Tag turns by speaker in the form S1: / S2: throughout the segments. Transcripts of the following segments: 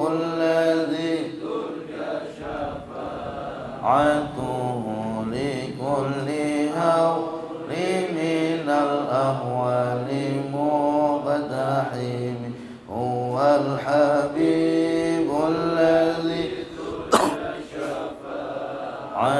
S1: الذي ترجى شفاعته لكل هول من الأهوال مقتحم هو الحبيب الذي ترجى شفاعته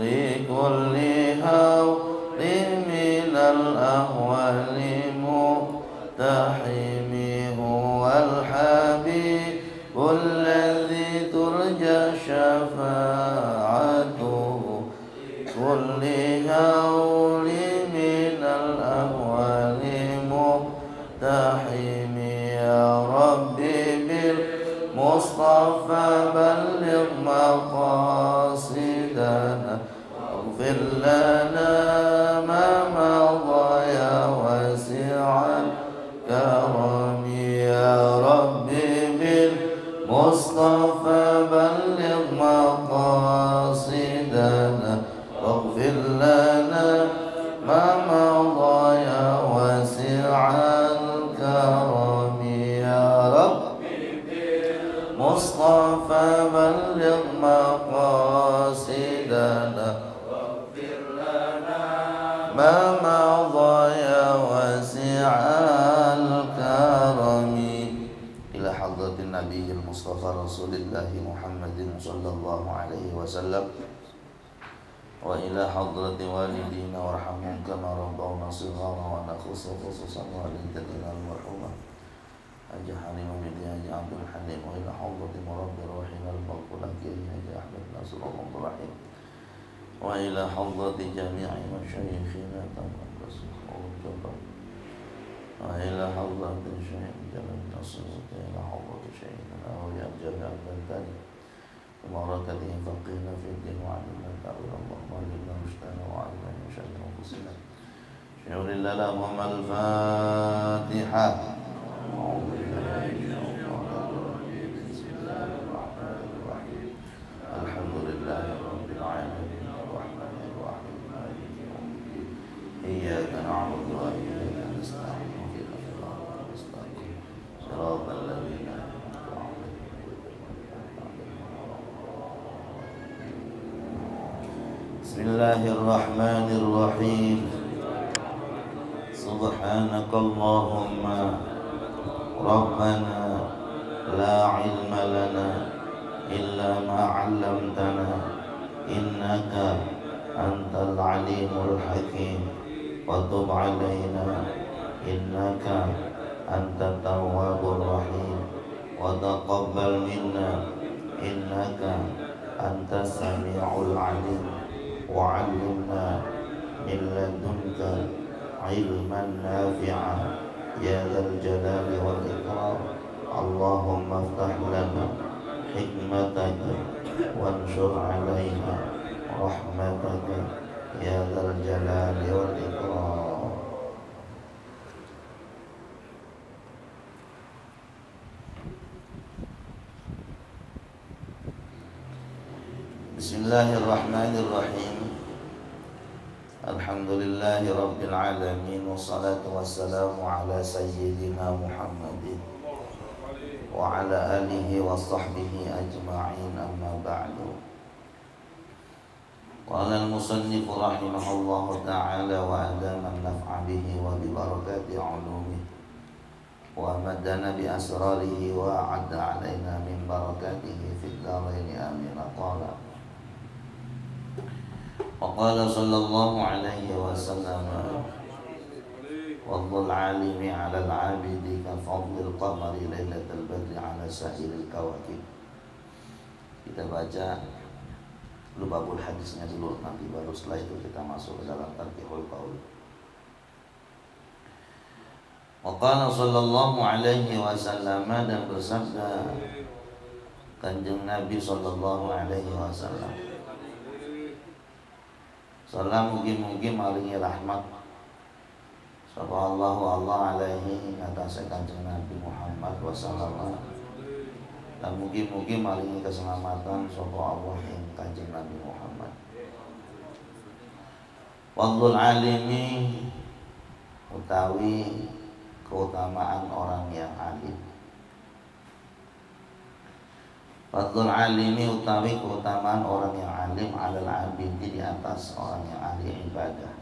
S1: لكل هول من الأهوال مقتحم هو الحبيب الذي ترجى شفاعته كل هول من الأهوال مقتحم يا ربي بالمصطفى بلغ مقاصدنا واغفر لنا ما مضى يا واسع الكرم يا ربي بالمصطفى بلغ مقاصدنا واغفر لنا ما مضى يا واسع الكرم يا ربي بالمصطفى بلغ مقاصدنا واغفر لنا ما مضى يا واسع الكرم إلى حضرة النبي المصطفى رسول الله محمد صلى الله عليه وسلم وإلى حضرة والدينا وارحمهم كما ربونا صغارا ونخص خصوصا والدتنا المرحومة حاج حليم بن حاج عبد الحليم وإلى حضرة مربي روحنا المغفورة حاج أحمد ناصر الله الرحيم وإلى حضرة جميع مشايخنا تمام رسول الله وإلى حضرة الشيخ جلال ناصر وإلى حضرة شيخنا أولياء جميع البلدان وبركته فقهنا في الدين وعلمنا التأويل اللهم علمنا رشدنا وعلمنا من شر أنفسنا شعور الله لهم الفاتحة أعوذ بالله من الشيطان الرجيم بسم الله الرحمن الرحيم الحمد لله رب العالمين الرحمن الرحيم مالك يوم الدين إياك نعبد وإياك نستعين اهدنا الصراط المستقيم صراط الذين أنعمت عليهم بسم الله الرحمن الرحيم سبحانك اللهم ربنا لا علم لنا إلا ما علمتنا إنك أنت العليم الحكيم وتب علينا إنك أنت التواب الرحيم وتقبل منا إنك أنت السميع العليم وعلمنا من لدنك علما نافعا يا ذا الجلال والإكرام اللهم افتح لنا حكمتك وانشر علينا رحمتك يا ذا الجلال والإكرام. Bismillahirrahmanirrahim. Alhamdulillahi rabbil alamin wassalatu wassalamu ala sayyidina Muhammadin wa ala alihi wa sahbihi ajma'in amma ba'du. Qala al-musannif rahimahullahu ta'ala wa adama an-naf'a bihi wa bi barakati 'ulumihi wa madana bi asrarihi wa 'adda 'alaina min barakatihi fid dharain amin. Qala وقال صلى الله عليه وسلم فضل العالم على العابد كفضل القمر ليلة البدر على سائر الكواكب. Kita baca dulu babul hadisnya dulu, nanti baru setelah itu kita masuk ke dalam tarkihul qaul. Waqala sallallahu alaihi wasallam, dan bersabda Kanjeng Nabi sallallahu alaihi wasallam, salam mugi-mugi maringi rahmat sapa Allah alaihi atas Kanjeng Nabi Muhammad wasallam, dan mugi-mugi maringi keselamatan sapa Allah ing Kanjeng Nabi Muhammad. Fadlul alimi utawi keutamaan orang yang alim. Fadlul alimi utawi keutamaan orang yang alim alal abidi di atas orang yang ahli ibadah.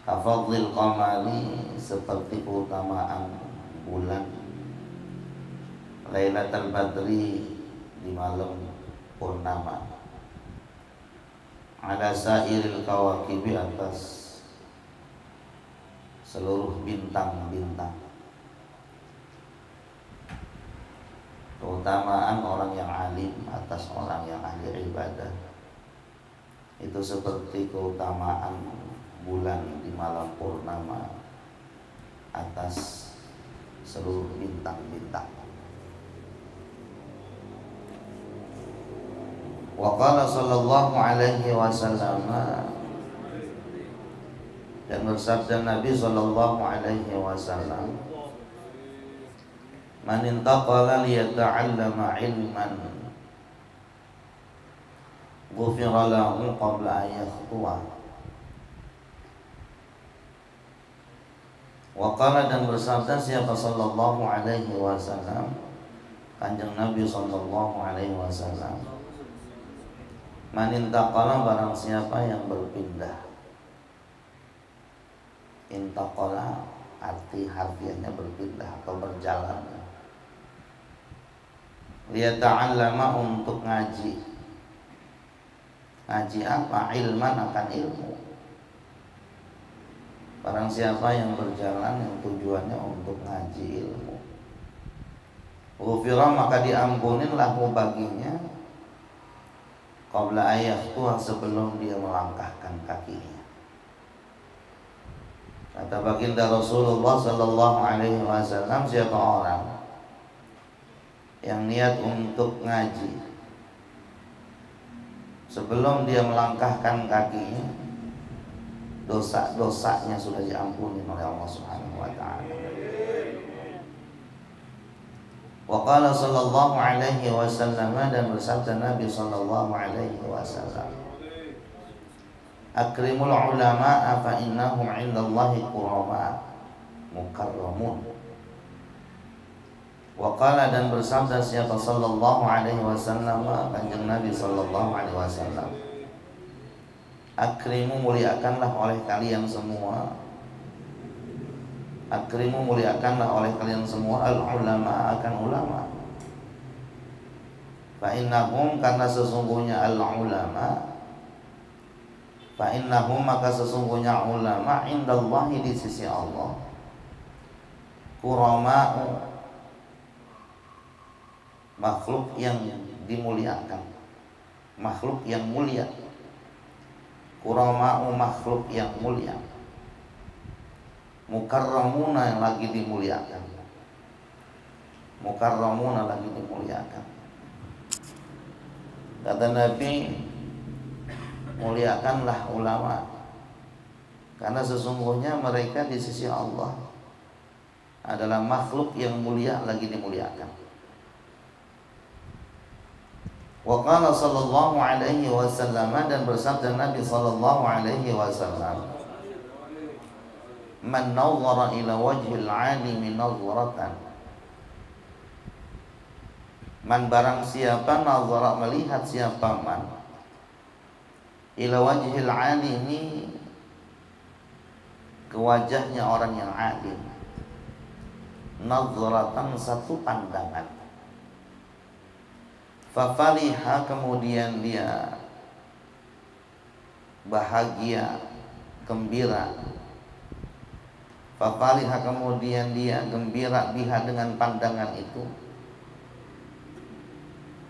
S1: Kafadlil qamari seperti keutamaan bulan Lailatul Badri di malam purnama. Ala sairil kawakibi atas seluruh bintang-bintang. Keutamaan orang yang alim atas orang yang ahli ibadah itu seperti keutamaan bulan di malam purnama atas seluruh bintang-bintang. Wa qala sallallahu alaihi wasallam, dan bersabda Nabi sallallahu alaihi wasallam, man intaqala liyata'allama ilman ghufira lahu qabla an yakhtuwa. Wa qala, dan bersabda siapa sallallahu alaihi wasallam, Kanjeng Nabi sallallahu alaihi wasallam, man intaqala barang siapa yang berpindah. Intaqala arti harfiahnya berpindah atau berjalan. Liyata'allama untuk ngaji. Ngaji apa? Ilman akan ilmu. Barang siapa yang berjalan yang tujuannya untuk ngaji ilmu, ghufira maka diampunin lahu baginya qabla ayyakhtuha sebelum dia melangkahkan kakinya. Kata baginda Rasulullah sallallahu alaihi wasallam, siapa orang yang niat untuk ngaji sebelum dia melangkahkan kakinya, dosa-dosanya sudah diampuni oleh Allah Subhanahu wa taala. Wa qala sallallahu alaihi wasallam, dan bersabda Nabi sallallahu alaihi wasallam, akrimul ulama fa innahum 'indallahi qurama mukarramun. Wa qala, dan bersabda siapa sallallahu alaihi wasallam, Kanjeng Nabi sallallahu alaihi wasallam, akrimu muliakanlah oleh kalian semua, akrimu muliakanlah oleh kalian semua al ulama akan ulama. Fa innahum, karena sesungguhnya al ulama, fa innahum maka sesungguhnya ulama indallahi di sisi Allah, kurama'u makhluk yang dimuliakan, makhluk yang mulia. Kurama'u makhluk yang mulia, mukarramuna yang lagi dimuliakan, mukarramuna lagi dimuliakan. Kata Nabi, muliakanlah ulama karena sesungguhnya mereka di sisi Allah adalah makhluk yang mulia lagi dimuliakan. Wa qala sallallahu alaihi wasallam, dan bersabda Nabi sallallahu alaihi wasallam, man nawwara ila wajhil alimi nazratan, man barang siapa nazara melihat siapa man ila wajhil alimi ke wajahnya orang yang alim, nazratan satu pandangan, fafaliha kemudian dia bahagia, gembira, fafaliha kemudian dia gembira biha dengan pandangan itu,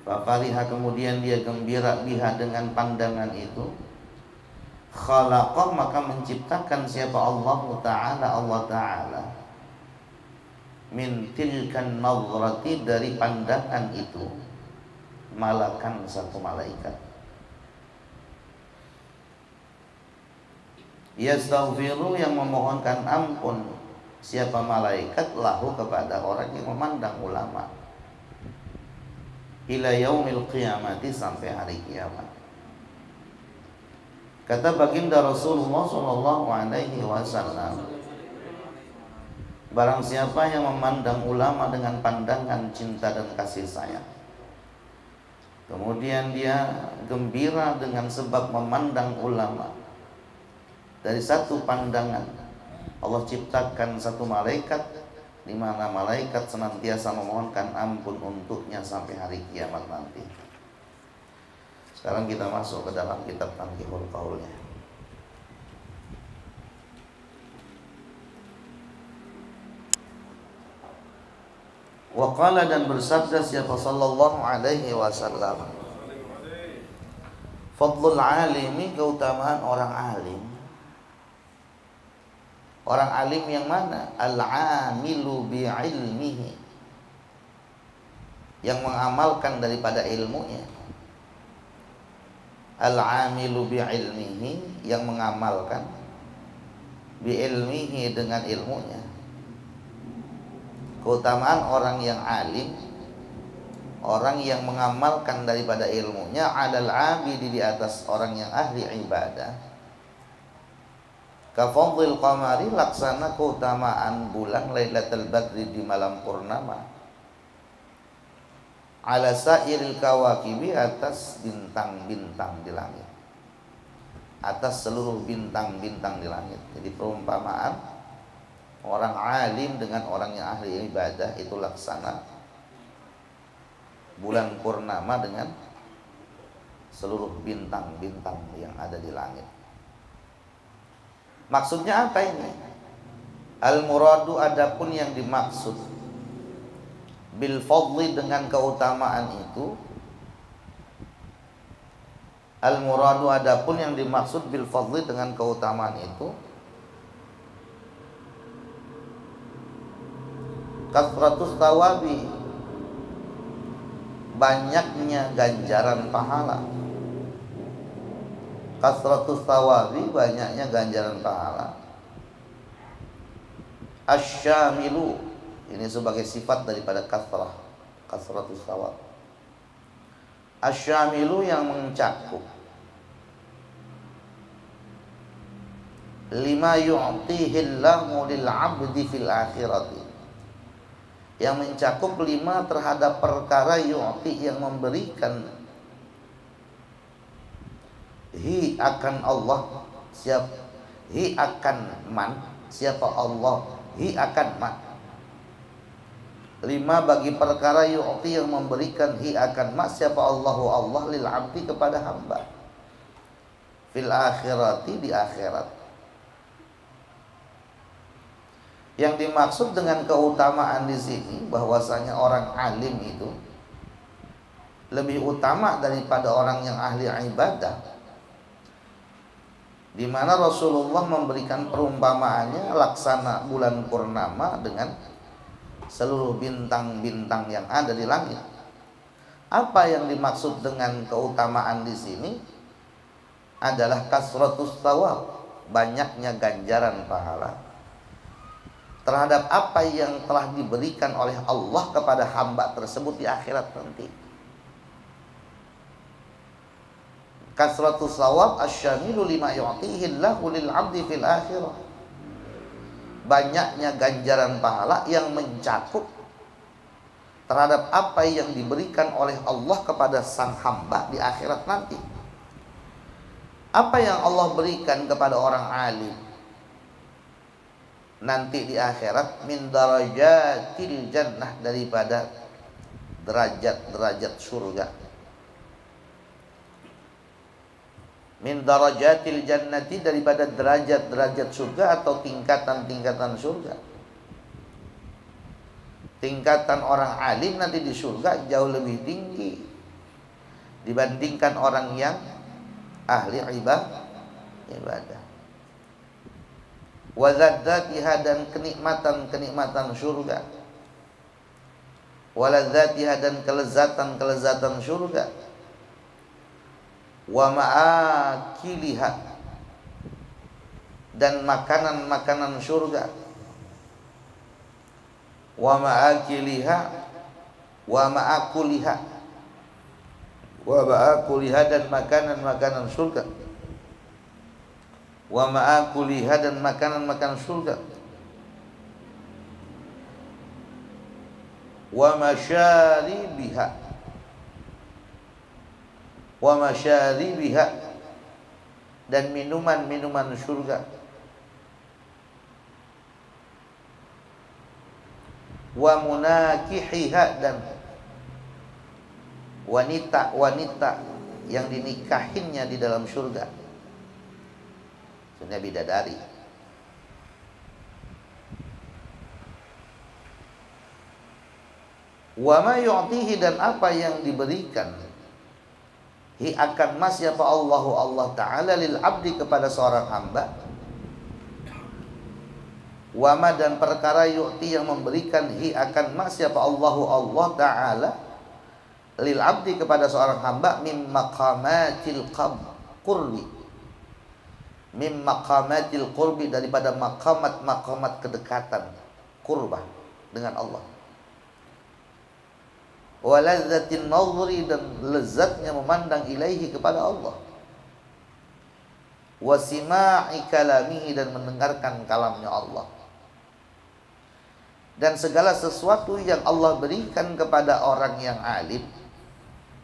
S1: fafaliha kemudian dia gembira biha dengan pandangan itu, khalaqah maka menciptakan siapa Allah Ta'ala min tilkan nazrati dari pandangan itu malakan satu malaikat, yastaghfiru yang memohonkan ampun siapa malaikat lahu kepada orang yang memandang ulama, ila yaumil qiyamati sampai hari kiamat. Kata baginda Rasulullah sallallahu alaihi wasallam, Barang siapa yang memandang ulama dengan pandangan cinta dan kasih sayang, kemudian dia gembira dengan sebab memandang ulama, dari satu pandangan Allah ciptakan satu malaikat, di mana malaikat senantiasa memohonkan ampun untuknya sampai hari kiamat nanti. Sekarang kita masuk ke dalam kitab Tanqihul Qaulnya. Waqala, dan bersabda siapa sallallahu alaihi wasallam, fadlul alimi, keutamaan orang alim. Orang alim yang mana? Al-amilu bi'ilmihi, yang mengamalkan daripada ilmunya. Al-amilu bi'ilmihi, yang mengamalkan bi'ilmihi, dengan ilmunya. Keutamaan orang yang alim, orang yang mengamalkan daripada ilmunya, alal abidi, di atas orang yang ahli ibadah. Kafadhil qamari, laksana keutamaan bulan Lailatul Badri di malam purnama. Ala sairil kawakibi, atas bintang-bintang di langit, atas seluruh bintang-bintang di langit. Jadi perumpamaan orang alim dengan orang yang ahli ibadah itu laksana bulan purnama dengan seluruh bintang-bintang yang ada di langit. Maksudnya apa ini? Al-muradu, adapun yang dimaksud bil fadli, dengan keutamaan itu. Al-muradu, adapun yang dimaksud bil fadli, dengan keutamaan itu, kasratus tawabi, banyaknya ganjaran pahala. Kasratus tawabi, banyaknya ganjaran pahala. Asyamilu, ini sebagai sifat daripada kasrah, kasratus tawab. Asyamilu, yang mencakup lima yu'tihillahu lil 'abdi fil akhirati, yang mencakup 5 terhadap perkara yu'ti, yang memberikan hi akan Allah, hi akan man, siapa Allah, hi akan man. 5 bagi perkara yu'ti, yang memberikan hi akan ma, siapa Allahu Allah, lil 'abdi, kepada hamba, fil akhirati, di akhirat. Yang dimaksud dengan keutamaan di sini, bahwasanya orang alim itu lebih utama daripada orang yang ahli ibadah, di mana Rasulullah memberikan perumpamaannya laksana bulan purnama dengan seluruh bintang-bintang yang ada di langit. Apa yang dimaksud dengan keutamaan di sini adalah kasratus thawab, banyaknya ganjaran pahala terhadap apa yang telah diberikan oleh Allah kepada hamba tersebut di akhirat nanti. Kasratus thawab asyamilu lima yu'tihi Allahu lil 'abdi fil akhirah, banyaknya ganjaran pahala yang mencakup terhadap apa yang diberikan oleh Allah kepada sang hamba di akhirat nanti. Apa yang Allah berikan kepada orang alim nanti di akhirat? Min darajatil jannah, daripada derajat-derajat surga. Min darajatil jannati, daripada derajat-derajat surga atau tingkatan-tingkatan surga. Tingkatan orang alim nanti di surga jauh lebih tinggi dibandingkan orang yang ahli ibadah. Wa dzatiha, dan kenikmatan-kenikmatan surga. Wa ladzatiha, dan kelezatan-kelezatan surga. Wa ma'akiliha, dan makanan-makanan surga. Wa ma'akiliha, wa ma'akuliha, wa ma'akuliha, dan makanan-makanan surga. Wa ma'akuliha, dan makanan-makanan surga. wa masyaribiha, wa masyaribiha, dan minuman-minuman surga, wa munakihiha, dan wanita-wanita yang dinikahinya di dalam surga, maksudnya bidadari. Wa ma yu'tihi, dan apa yang diberikan, hi akan mas siapa Allahu Allah Ta'ala lil abdi kepada seorang hamba, wa ma, dan perkara yu'ti yang memberikan, hi akan mas siapa Allahu Allah Ta'ala lil abdi kepada seorang hamba, mim maqamatil qurbi, mim maqamatil qurbi, daripada maqamat kedekatan, qurbah dengan Allah, wa lazzatin nazri, dan lezatnya memandang ilaihi kepada Allah, wa sima'i kalamihi, dan mendengarkan kalamnya Allah. Dan segala sesuatu yang Allah berikan kepada orang yang alim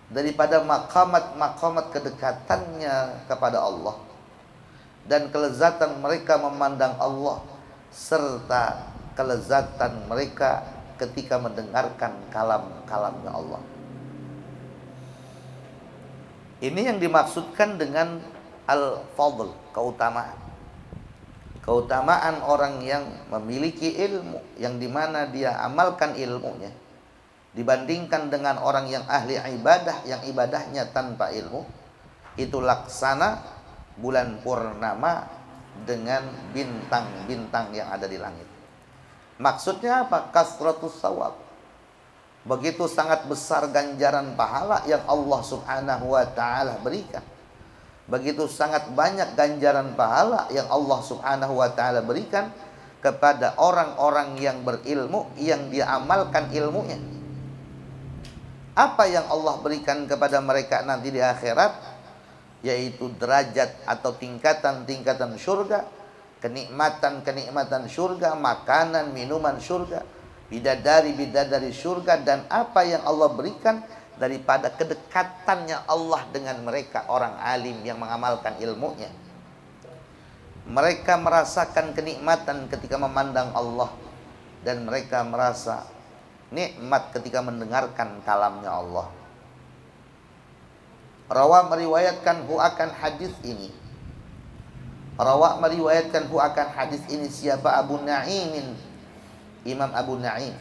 S1: daripada maqamat kedekatannya kepada Allah dan kelezatan mereka memandang Allah, serta kelezatan mereka ketika mendengarkan kalamnya Allah. Ini yang dimaksudkan dengan al-fadl, keutamaan. Keutamaan orang yang memiliki ilmu, yang dimana dia amalkan ilmunya, dibandingkan dengan orang yang ahli ibadah, yang ibadahnya tanpa ilmu. Itu laksana bulan purnama dengan bintang-bintang yang ada di langit. Maksudnya apa? Kasratus sawab. Begitu sangat besar ganjaran pahala yang Allah Subhanahu wa Ta'ala berikan. Begitu sangat banyak ganjaran pahala yang Allah Subhanahu wa Ta'ala berikan kepada orang-orang yang berilmu, yang dia amalkan ilmunya. Apa yang Allah berikan kepada mereka nanti di akhirat? Yaitu derajat atau tingkatan-tingkatan surga, kenikmatan-kenikmatan surga, makanan, minuman surga, bidadari-bidadari surga, dan apa yang Allah berikan daripada kedekatannya Allah dengan mereka, orang alim yang mengamalkan ilmunya. Mereka merasakan kenikmatan ketika memandang Allah, dan mereka merasa nikmat ketika mendengarkan kalamnya Allah. Rawa meriwayatkan akan hadis ini. Rawa meriwayatkan akan hadis ini siapa? Abu Na'imin, Imam Abu Na'im.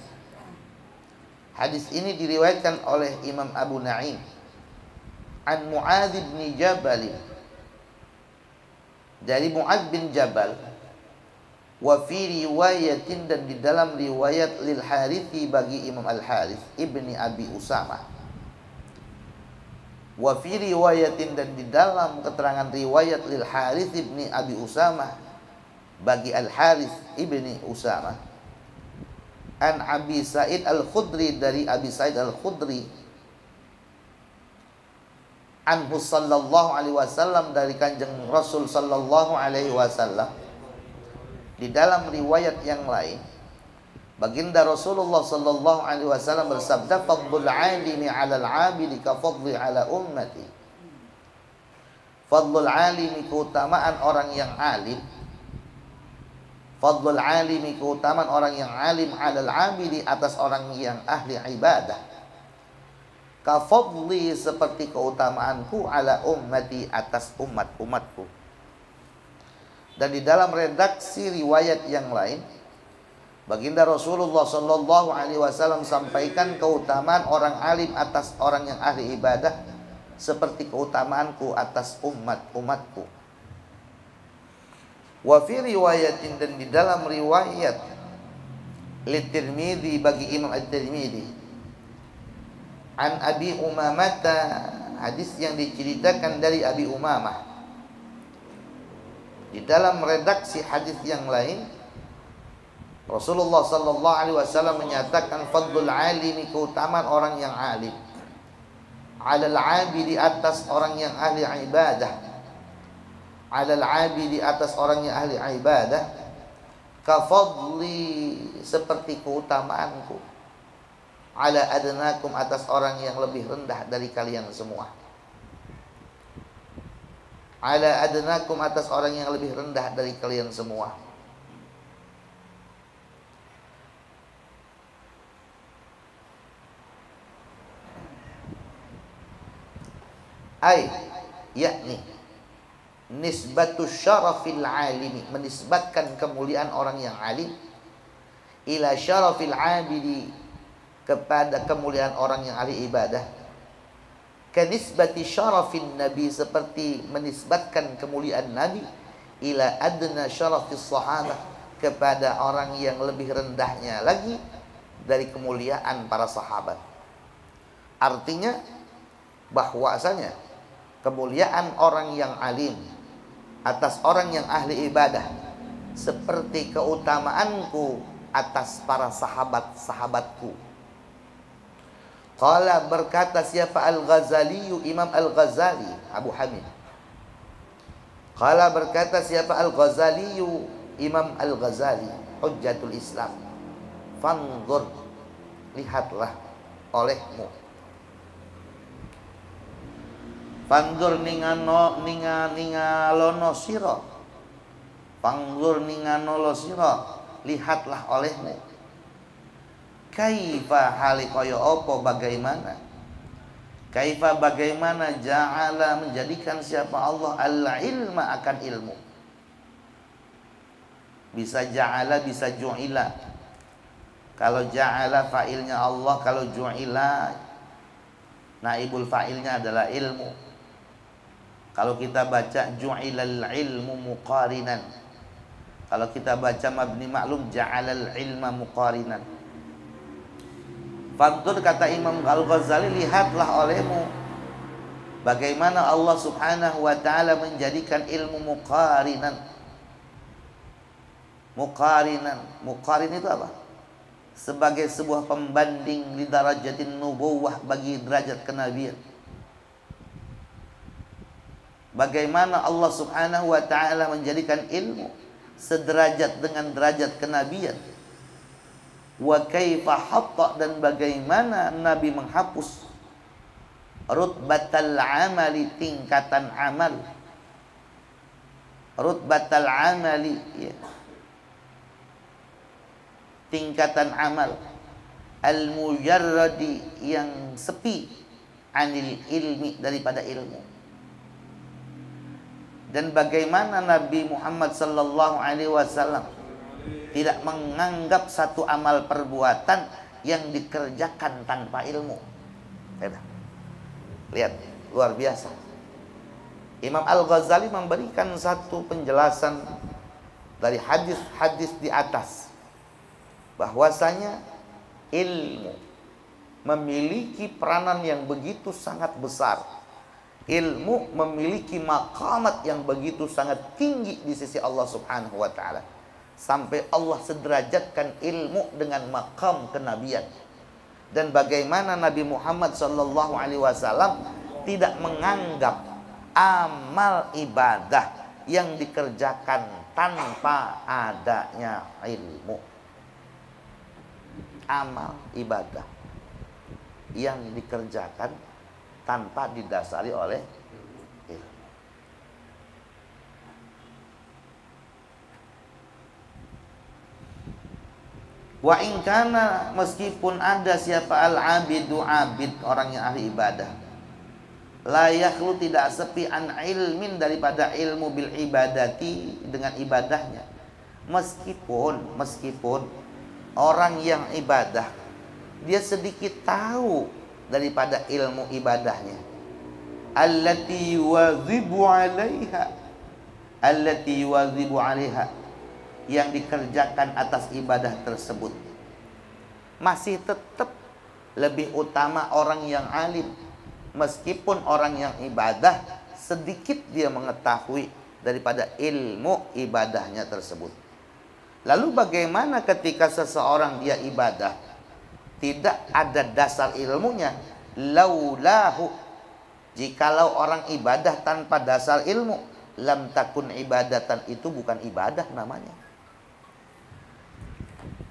S1: Hadis ini diriwayatkan oleh Imam Abu Na'im an Mu'adz bin Jabal, dari Mu'adz bin Jabal, wa fi riwayatin, dan di dalam riwayat lil Harithi, bagi Imam Al-Harith ibni Abi Usamah, wa fi riwayatin, dan di dalam keterangan riwayat lil Harith ibni Abi Usamah, bagi Al-Harith ibni Usamah, an Abi Sa'id Al-Khudri, dari Abi Sa'id Al-Khudri, anhu sallallahu alaihi wasallam, dari Kanjeng Rasul sallallahu alaihi wasallam. Di dalam riwayat yang lain, baginda Rasulullah sallallahu alaihi wasallam bersabda, fadlul alimi 'alal 'abidi ka fadli 'ala ummati. Fadlul alimi, keutamaan orang yang alim, fadlul alimi, keutamaan orang yang alim, 'alal 'abidi, atas orang yang ahli ibadah, ka fadli, seperti keutamaanku, 'ala ummati, atas umatku. Dan di dalam redaksi riwayat yang lain, baginda Rasulullah sallallahu alaihi wasallam sampaikan keutamaan orang alim atas orang yang ahli ibadah seperti keutamaanku atas umatku. Wa fi riwayatin, dan di dalam riwayat Tirmidzi, bagi Imam At-Tirmidzi, an Abi Umamah, hadis yang diceritakan dari Abi Umamah. Di dalam redaksi hadis yang lain, Rasulullah sallallahu alaihi wasallam menyatakan fadlul alimi, keutamaan orang yang alim, 'alal 'abidi, atas orang yang ahli ibadah, 'alal 'abidi, atas orang yang ahli ibadah, ka fadli, seperti keutamaanku, ala adnakum, atas orang yang lebih rendah dari kalian semua. Ala adnakum, atas orang yang lebih rendah dari kalian semua. Ai, yakni nisbatus syarafil alimi, menisbatkan kemuliaan orang yang alim, ila syarafil abidi, kepada kemuliaan orang yang ahli ibadah. Kanisbati syarafin nabi, seperti menisbatkan kemuliaan nabi, ila adna syarafis sahabah, kepada orang yang lebih rendahnya lagi dari kemuliaan para sahabat. Artinya bahwasanya kemuliaan orang yang alim atas orang yang ahli ibadah seperti keutamaanku atas para sahabat-sahabatku. Qala, berkata siapa? Al-Ghazali, Imam Al-Ghazali, Abu Hamid. Qala, berkata siapa? Al-Ghazali, Imam Al-Ghazali, Hujjatul Islam. Fanzur, lihatlah olehmu. Fanzur ningalono sira. Fanzur ninganolono sira, lihatlah olehmu. Kaifa, hali kaya apa, bagaimana? Kaifa, bagaimana? Ja'ala, menjadikan siapa Allah al-ilma, akan ilmu. Bisa ja'ala, bisa ju'ila. Kalau ja'ala fa'ilnya Allah, kalau ju'ila naibul fa'ilnya adalah ilmu. Kalau kita baca ju'ilal ilmu muqarinan, kalau kita baca mabni ma'lum ja'alal ilma muqarinan. Fantur, kata Imam Al-Ghazali, lihatlah olehmu bagaimana Allah subhanahu wa ta'ala menjadikan ilmu muqarinan. Muqarin itu apa? Sebagai sebuah pembanding li darajatin nubuwah, bagi derajat kenabian. Bagaimana Allah subhanahu wa ta'ala menjadikan ilmu sederajat dengan derajat kenabian. Wa kaifa hatta, dan bagaimana Nabi menghapus rutbatal amali, tingkatan amal. Rutbatal amali, ya, tingkatan amal. Al-mujarradi, yang sepi, anil ilmi, daripada ilmu. Dan bagaimana Nabi Muhammad sallallahu alaihi wasallam tidak menganggap satu amal perbuatan yang dikerjakan tanpa ilmu. Lihat, luar biasa. Imam Al-Ghazali memberikan satu penjelasan dari hadis-hadis di atas, bahwasanya ilmu memiliki peranan yang begitu sangat besar. Ilmu memiliki maqamat yang begitu sangat tinggi di sisi Allah subhanahu wa ta'ala, sampai Allah sederajatkan ilmu dengan maqam kenabian. Dan bagaimana Nabi Muhammad sallallahu alaihi wasallam tidak menganggap amal ibadah yang dikerjakan tanpa adanya ilmu. Amal ibadah yang dikerjakan tanpa didasari oleh ilmu. Wa in kana, meskipun ada siapa al-abidu, abid, orang yang ahli ibadah, la yakhlu, tidak sepi, an ilmin, daripada ilmu, bil ibadati, dengan ibadahnya. Meskipun orang yang ibadah dia sedikit tahu daripada ilmu ibadahnya. Allati yuwazibu 'alaiha, yang dikerjakan atas ibadah tersebut. Masih tetap lebih utama orang yang alim, meskipun orang yang ibadah sedikit dia mengetahui daripada ilmu ibadahnya tersebut. Lalu bagaimana ketika seseorang dia ibadah tidak ada dasar ilmunya? Laulahu, jikalau orang ibadah tanpa dasar ilmu, lam takun ibadatan, itu bukan ibadah namanya.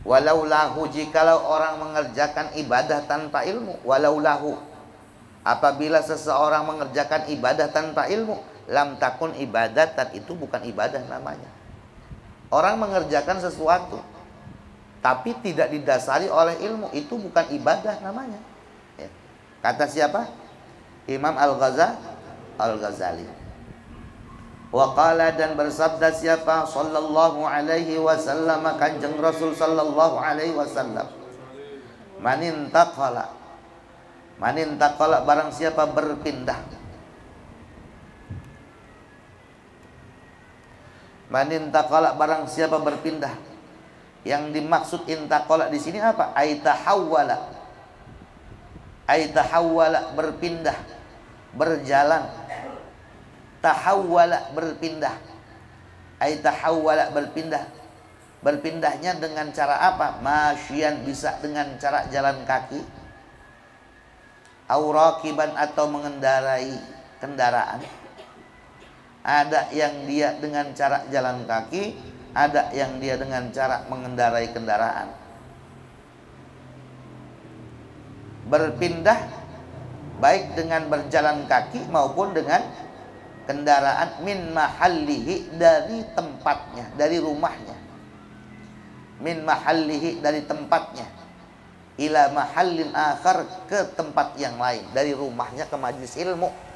S1: Walau lahu, jikalau orang mengerjakan ibadah tanpa ilmu. Walau lahu, apabila seseorang mengerjakan ibadah tanpa ilmu, lam takun ibadatan, itu bukan ibadah namanya. Orang mengerjakan sesuatu tapi tidak didasari oleh ilmu, itu bukan ibadah namanya. Ya. Kata siapa? Imam Al-Ghazali. Wa qala, dan bersabda siapa? Sallallahu alaihi wasallam, Kanjeng Rasul sallallahu alaihi wasallam. Manin taqala, barang siapa berpindah. Manin taqala, barang siapa berpindah. Yang dimaksud intaqala di sini apa? Aitahawwala, berpindah, berjalan. Tahawwala, berpindah. Aitahawwala, berpindah. Berpindahnya dengan cara apa? Masyian, bisa dengan cara jalan kaki. Aurakiban, atau mengendarai kendaraan. Ada yang dia dengan cara jalan kaki, ada yang dia dengan cara mengendarai kendaraan. Berpindah baik dengan berjalan kaki maupun dengan kendaraan, min mahallihi, dari tempatnya, dari rumahnya. Min mahallihi, dari tempatnya, ila mahallin akhar, ke tempat yang lain. Dari rumahnya ke majelis ilmu.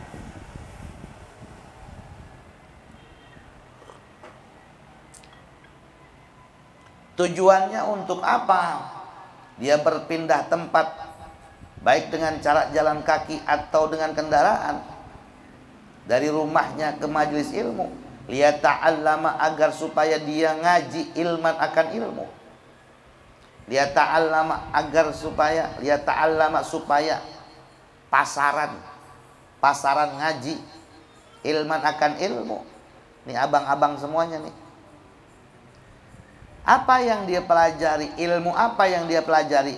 S1: Tujuannya untuk apa? Dia berpindah tempat, baik dengan cara jalan kaki atau dengan kendaraan, dari rumahnya ke majelis ilmu. Liyata'allama, agar supaya dia ngaji, ilman, akan ilmu. Liyata'allama, agar supaya, liyata'allama, supaya pasaran ngaji, ilman, akan ilmu. Nih abang-abang semuanya nih. Apa yang dia pelajari? Ilmu apa yang dia pelajari?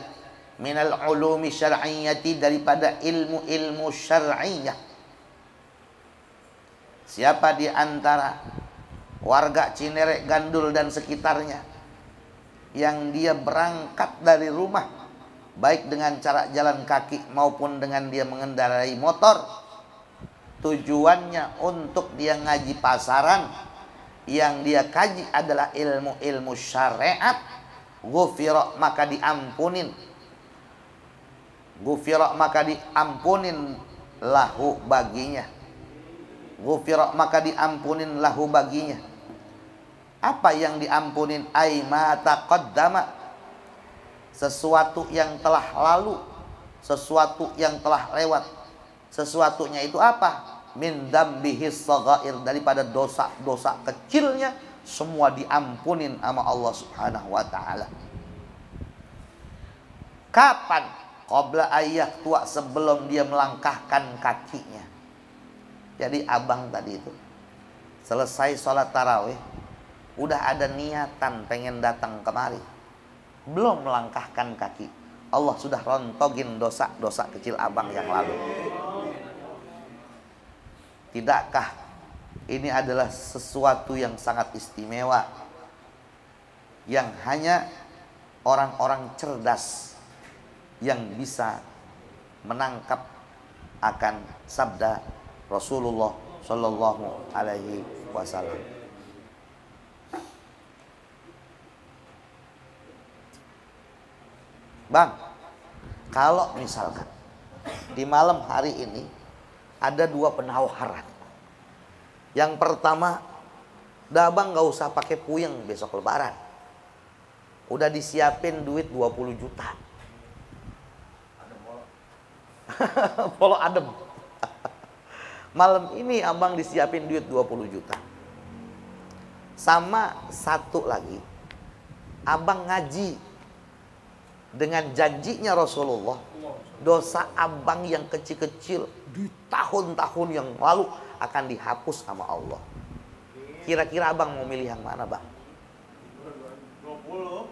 S1: Minal ulumi syar'iyyati, daripada ilmu-ilmu syar'iyyah. Siapa di antara warga Cinere, Gandul dan sekitarnya yang dia berangkat dari rumah, baik dengan cara jalan kaki maupun dengan dia mengendarai motor, tujuannya untuk dia ngaji pasaran, yang dia kaji adalah ilmu-ilmu syariat, ghufira, maka diampunin. Ghufira, maka diampunin lahu, baginya. Ghufira, maka diampunin lahu, baginya. Apa yang diampunin? Ai ma taqaddama, sesuatu yang telah lalu, sesuatu yang telah lewat. Sesuatunya itu apa? Min dzambihis shaghair, daripada dosa-dosa kecilnya semua diampunin sama Allah Subhanahu wa taala. Kapan? Qabla ayyah tua, sebelum dia melangkahkan kakinya. Jadi abang tadi itu selesai sholat tarawih, udah ada niatan pengen datang kemari, belum melangkahkan kaki, Allah sudah rontogin dosa-dosa kecil abang yang lalu. Tidakkah ini adalah sesuatu yang sangat istimewa, yang hanya orang-orang cerdas yang bisa menangkap akan sabda Rasulullah Shallallahu Alaihi Wasallam. Bang, kalau misalkan di malam hari ini ada dua penawaran. Yang pertama, dah bang gak usah pakai puyeng besok lebaran, udah disiapin duit 20 juta. Polo adem. Malam ini abang disiapin duit 20 juta. Sama satu lagi, abang ngaji dengan janjinya Rasulullah, dosa abang yang kecil-kecil di tahun-tahun yang lalu akan dihapus sama Allah. Kira-kira abang mau milih yang mana, bang? 20.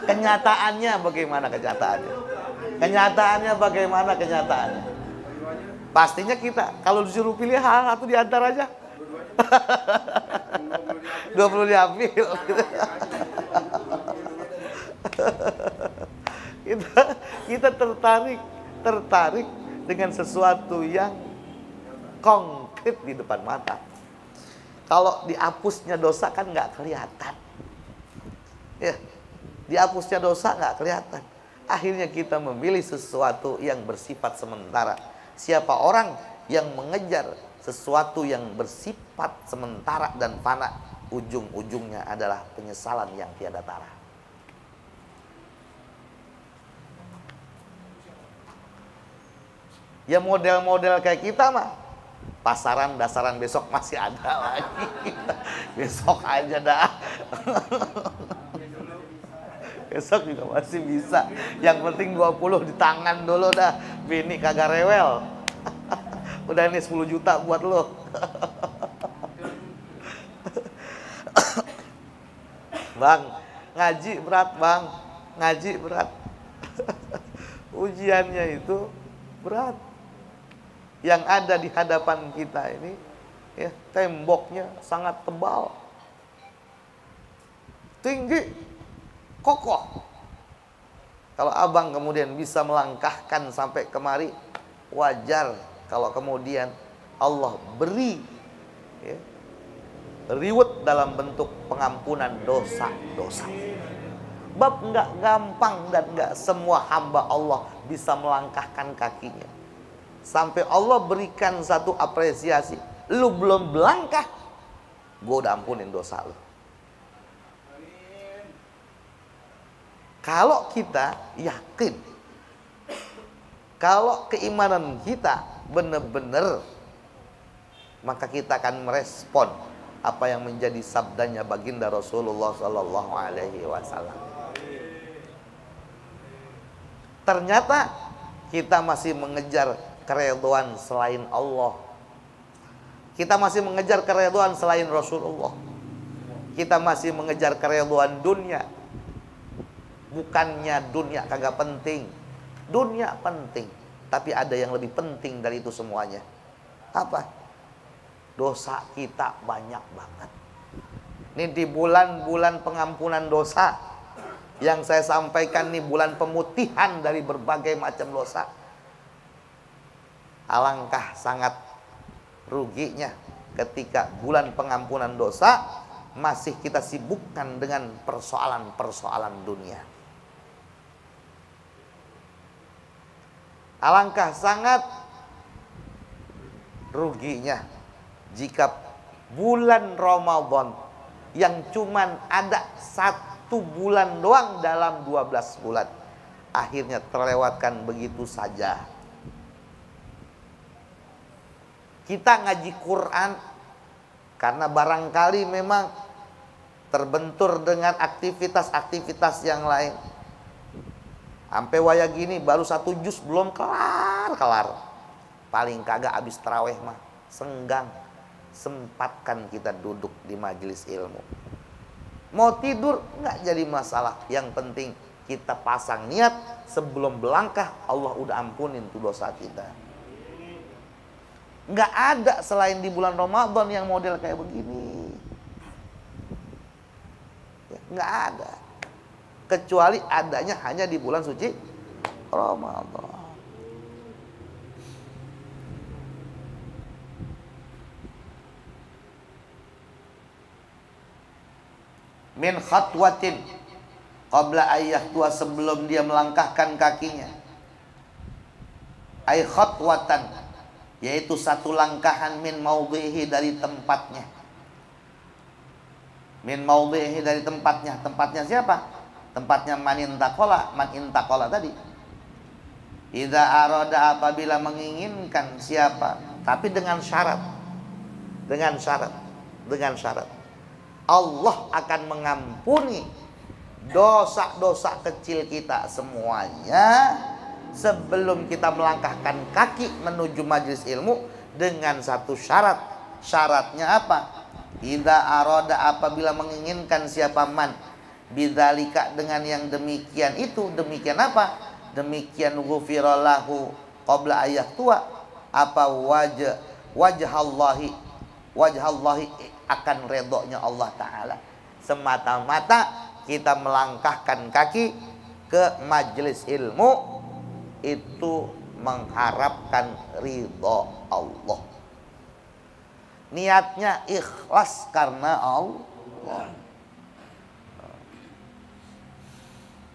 S1: Kenyataannya bagaimana kenyataannya? Kenyataannya bagaimana kenyataannya? Pastinya kita kalau disuruh pilih hal satu di antara aja. 20 diambil. Kita tertarik dengan sesuatu yang konkret di depan mata. Kalau dihapusnya dosa kan nggak kelihatan. Ya, dihapusnya dosa nggak kelihatan. Akhirnya kita memilih sesuatu yang bersifat sementara. Siapa orang yang mengejar sesuatu yang bersifat sementara dan fana, ujung-ujungnya adalah penyesalan yang tiada tara. Ya model-model kayak kita mah, pasaran dasaran besok masih ada lagi. Besok aja dah. Besok juga masih bisa. Yang penting 20 di tangan dulu dah. Bini kagak rewel. Udah ini 10 juta buat lo. Bang, ngaji berat bang. Ngaji berat. Ujiannya itu berat. Yang ada di hadapan kita ini, ya, temboknya sangat tebal, tinggi, kokoh. Kalau abang kemudian bisa melangkahkan sampai kemari, wajar kalau kemudian Allah beri, ya, reward dalam bentuk pengampunan dosa-dosa. Bab nggak gampang dan nggak semua hamba Allah bisa melangkahkan kakinya. Sampai Allah berikan satu apresiasi. Lu belum melangkah, gue udah ampunin dosa lu. Kalau kita yakin, kalau keimanan kita benar-benar, maka kita akan merespon apa yang menjadi sabdanya baginda Rasulullah Sallallahu Alaihi Wasallam. Ternyata kita masih mengejar keridhaan selain Allah. Kita masih mengejar keridhaan selain Rasulullah. Kita masih mengejar keridhaan dunia. Bukannya dunia kagak penting. Dunia penting, tapi ada yang lebih penting dari itu semuanya. Apa? Dosa kita banyak banget. Ini di bulan-bulan pengampunan dosa yang saya sampaikan, nih bulan pemutihan dari berbagai macam dosa. Alangkah sangat ruginya ketika bulan pengampunan dosa masih kita sibukkan dengan persoalan-persoalan dunia. Alangkah sangat ruginya jika bulan Ramadan yang cuman ada 1 bulan doang dalam 12 bulan akhirnya terlewatkan begitu saja. Kita ngaji Quran karena barangkali memang terbentur dengan aktivitas-aktivitas yang lain. Sampai waya gini baru 1 juz belum kelar. Paling kagak habis taraweh mah senggang. Sempatkan kita duduk di majelis ilmu. Mau tidur nggak jadi masalah. Yang penting kita pasang niat sebelum berlangkah, Allah udah ampunin tuh dosa kita. Nggak ada selain di bulan Ramadan yang model kayak begini. Ya, nggak ada. Kecuali adanya hanya di bulan suci Ramadan. Min khatwatin qabla ayyah tua, sebelum dia melangkahkan kakinya. Ay khatwatan, yaitu satu langkahan, min maudhihi, dari tempatnya. Min maudhihi, dari tempatnya. Tempatnya siapa? Tempatnya man intaqala tadi. Idza arada, apabila menginginkan siapa, tapi dengan syarat. Dengan syarat. Allah akan mengampuni dosa-dosa kecil kita semuanya sebelum kita melangkahkan kaki menuju majelis ilmu dengan satu syarat. Syaratnya apa? Idza arada, apabila menginginkan siapa man bidzalika, dengan yang demikian itu. Demikian apa? Demikian ghufirallahu qabla ayyah tua, apa wajhallahi
S2: wajhallahi, akan redoknya Allah Ta'ala. Semata-mata kita melangkahkan kaki ke majelis ilmu itu mengharapkan ridho Allah. Niatnya ikhlas karena Allah.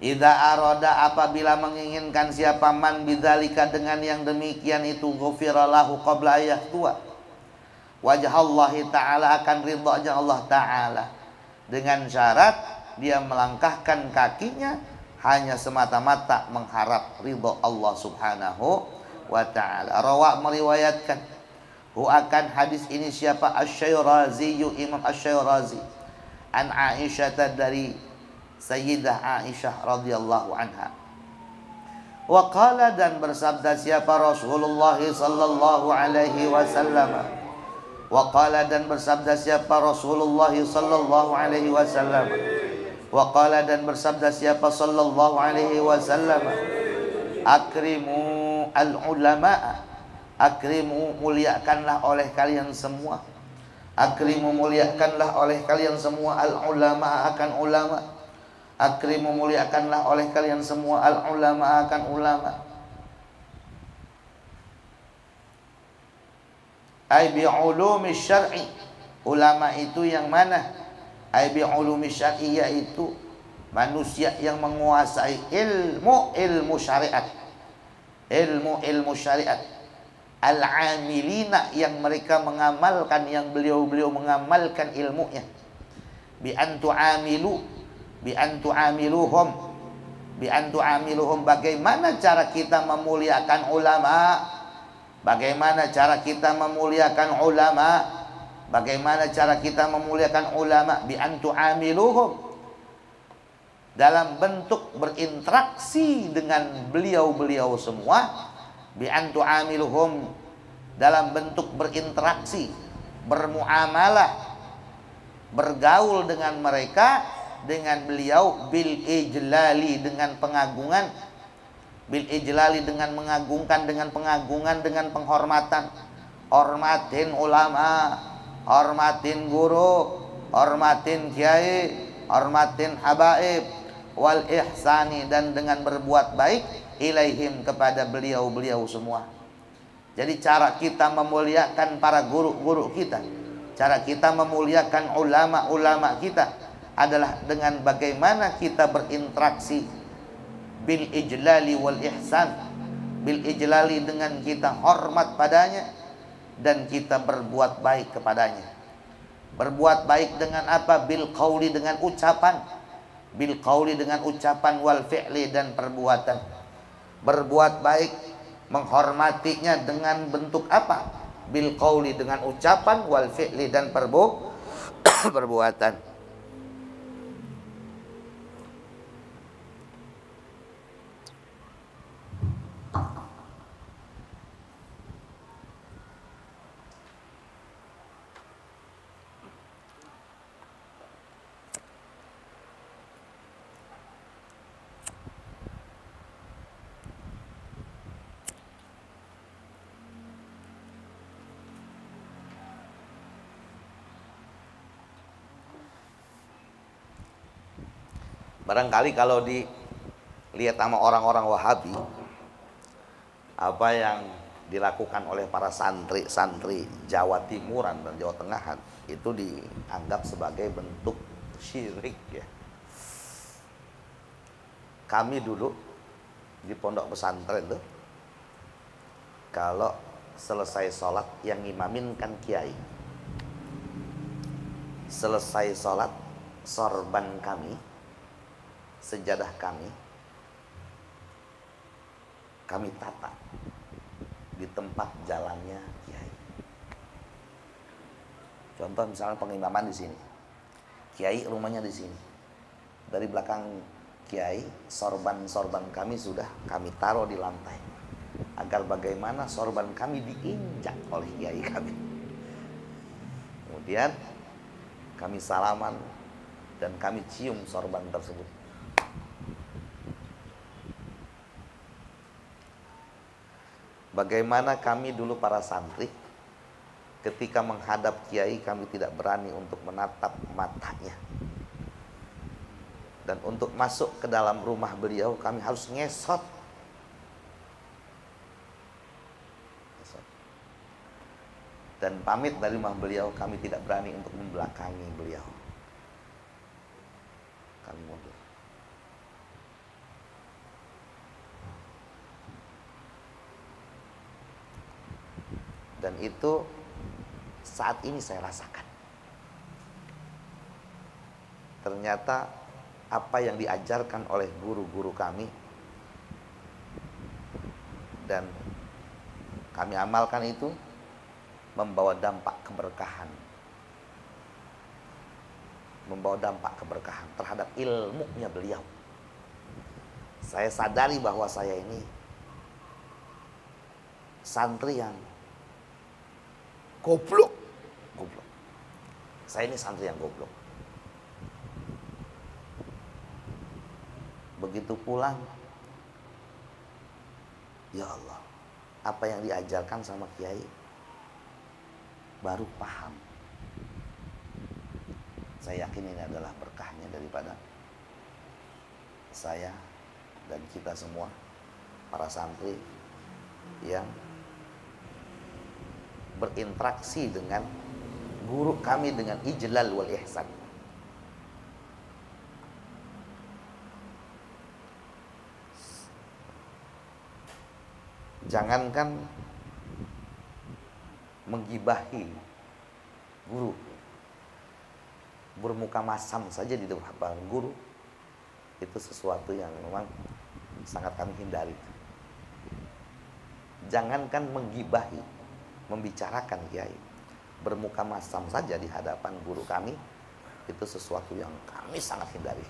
S2: Idza arada, apabila menginginkan siapa man bidzalika, dengan yang demikian itu, ghufira lahu qabla ayyatua, wajhallahi ta'ala, akan ridhonya Allah Ta'ala, dengan syarat dia melangkahkan kakinya hanya semata-mata mengharap ridho Allah Subhanahu wa ta'ala. Rawa, meriwayatkan, hu, akan hadis ini siapa? Asy-Syairazi, Imam Asy-Syairazi, an Aisyah, dari Sayyidah Aisyah radhiyallahu anha. Wa qala, dan bersabda siapa? Rasulullah sallallahu alaihi wasallam. Wa qala, dan bersabda siapa? Rasulullah sallallahu alaihi wasallam. Wa qala, dan bersabda siapa? Sallallahu alaihi wasallam. Akrimu al-ulama, akrimu, muliakanlah oleh kalian semua. Akrimu, muliakanlah oleh kalian semua, al-ulama, akan ulama. Akrimu, muliakanlah oleh kalian semua, al-ulama, akan ulama. Ai bi ulumi syar'i, ulama itu yang mana? Ai bi ulumi syar'i, yaitu manusia yang menguasai ilmu syariat. Ilmu syariat. Al-amilina, yang mereka mengamalkan, yang beliau mengamalkan ilmunya. Bi antu'amiluhum, bagaimana cara kita memuliakan ulama? Bagaimana cara kita memuliakan ulama? Bagaimana cara kita memuliakan ulama? Bi antu'amiluhum, dalam bentuk berinteraksi dengan beliau semua. Bi antu'amiluhum, dalam bentuk berinteraksi, bermuamalah, bergaul dengan mereka, dengan beliau, bil ijlali, dengan pengagungan, bil ijlali, dengan mengagungkan, dengan pengagungan, dengan penghormatan. Hormatin ulama, hormatin guru, hormatin kiai, hormatin habaib, wal ihsani, dan dengan berbuat baik, ilaihim, kepada beliau semua. Jadi cara kita memuliakan para guru-guru kita, cara kita memuliakan ulama-ulama kita adalah dengan bagaimana kita berinteraksi bil ijlali wal ihsan. Bil ijlali, dengan kita hormat padanya dan kita berbuat baik kepadanya. Berbuat baik dengan apa? Bil qauli, dengan ucapan. Bil qauli, dengan ucapan, wal fi'li, dan perbuatan. Berbuat baik, menghormatinya dengan bentuk apa? Bil qauli, dengan ucapan, wal fi'li, dan perbuatan. Barangkali kalau dilihat sama orang-orang Wahabi, apa yang dilakukan oleh para santri-santri Jawa Timuran dan Jawa Tengahan itu dianggap sebagai bentuk syirik, ya. Kami dulu di pondok pesantren tuh, kalau selesai sholat yang ngimamin kan kiai. Selesai sholat, sorban kami, sejadah kami tata di tempat jalannya kiai. Contoh misalnya pengimaman di sini, kiai rumahnya di sini. Dari belakang kiai, sorban kami sudah kami taruh di lantai, agar bagaimana sorban kami diinjak oleh kiai kami. Kemudian kami salaman dan kami cium sorban tersebut. Bagaimana kami dulu para santri Ketika menghadap kiai kami tidak berani untuk menatap matanya. Dan untuk masuk ke dalam rumah beliau kami harus ngesot. Dan pamit dari rumah beliau kami tidak berani untuk membelakangi beliau. Kami mundur. Dan itu saat ini saya rasakan. Ternyata apa yang diajarkan oleh guru-guru kami dan kami amalkan itu membawa dampak keberkahan. Membawa dampak keberkahan terhadap ilmunya beliau. Saya sadari bahwa saya ini santri yang goblok. Saya ini santri yang goblok. Begitu pulang, ya Allah, apa yang diajarkan sama kiai baru paham. Saya yakin ini adalah berkahnya daripada saya dan kita semua para santri yang berinteraksi dengan guru kami dengan ijlal wal ihsan. Jangankan menggibahi guru, bermuka masam saja di depan guru itu sesuatu yang memang sangat kami hindari. Jangankan menggibahi, membicarakan kiai, bermuka masam saja di hadapan guru kami itu sesuatu yang kami sangat hindari.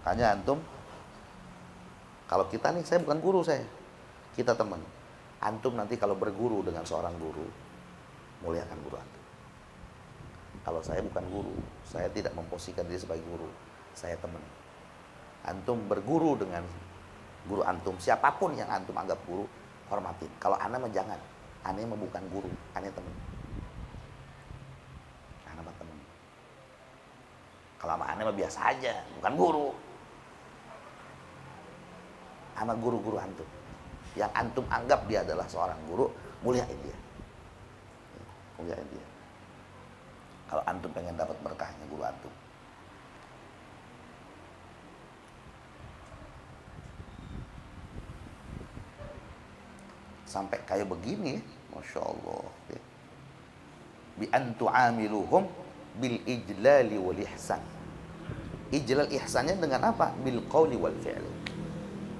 S2: Makanya antum, kalau kita nih, saya bukan guru saya, kita teman. Antum nanti kalau berguru dengan seorang guru, muliakan guru antum. Kalau saya bukan guru, saya tidak memposisikan diri sebagai guru, saya teman. Antum berguru dengan guru antum, siapapun yang antum anggap guru, hormatin. Kalau ana mah jangan, ana mah bukan guru, ana teman. Ana mah teman. Kalau sama ana mah biasa aja, bukan guru. Sama guru-guru antum yang antum anggap dia adalah seorang guru, muliain dia. Muliain dia. Kalau antum pengen dapat berkahnya guru antum. Sampai kayak begini, Masya Allah. Bi antu amiluhum bil ijlali wal ihsan. Ijlal ihsannya dengan apa? Bil qawli wal fi'li.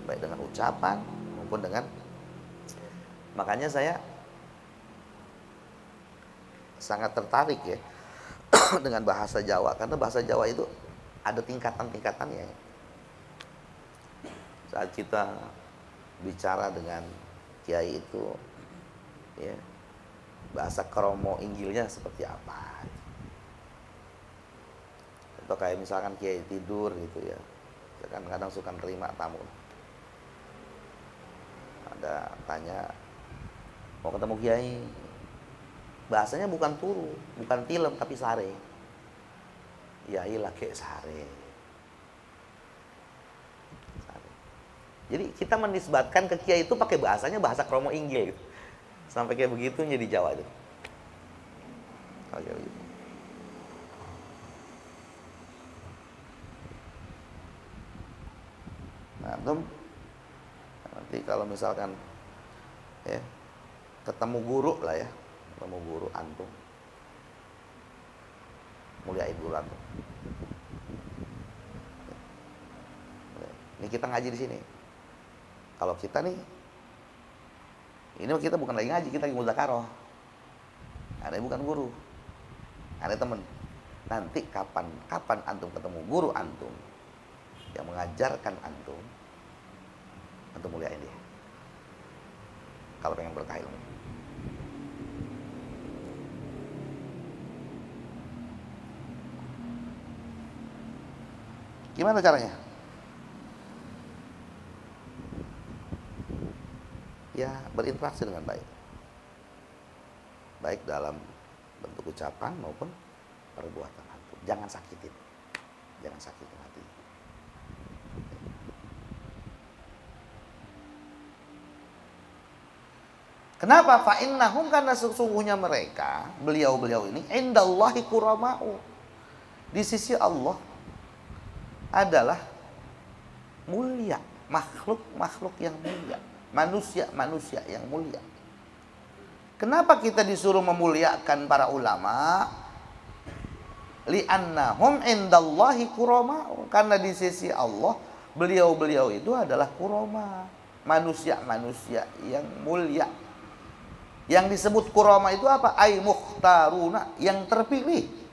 S2: Baik dengan ucapan maupun dengan, makanya saya sangat tertarik ya dengan bahasa Jawa, karena bahasa Jawa itu ada tingkatan-tingkatannya. Saat kita bicara dengan kiai itu ya, bahasa kromo inggilnya seperti apa, atau kayak misalkan kiai tidur gitu ya, saya kan kadang suka nerima tamu, ada tanya mau ketemu kiai, bahasanya bukan turu, bukan tilem, tapi sare. Ya ilah kayak sare. Jadi kita menisbatkan ke kiai itu pakai bahasanya bahasa kromo inggil gitu. Sampai kayak begitu jadi Jawa itu. Oke begitu. Nah, nanti kalau misalkan ya ketemu guru lah ya, ketemu guru antum, muliain guru antum. Ini kita ngaji di sini. Kalau kita nih, ini kita bukan lagi ngaji, kita lagi mudzakarah. Anda bukan guru, Anda teman. Nanti kapan antum ketemu guru antum yang mengajarkan antum muliain dia. Kalau pengen berkah ilmu. Gimana caranya? Ya, berinteraksi dengan baik. Baik dalam bentuk ucapan maupun perbuatan antum. Jangan sakitin. Jangan sakitin hati. Kenapa? Fa'innahum, karena sesungguhnya mereka, beliau-beliau ini, indallahi kurama'u, di sisi Allah adalah mulia, makhluk-makhluk yang mulia, manusia-manusia yang mulia. Kenapa kita disuruh memuliakan para ulama? Li'annahum indallahi kurama'u, karena di sisi Allah beliau-beliau itu adalah kurama, manusia-manusia yang mulia. Yang disebut kurama itu apa? Ai mukhtaruna, yang terpilih.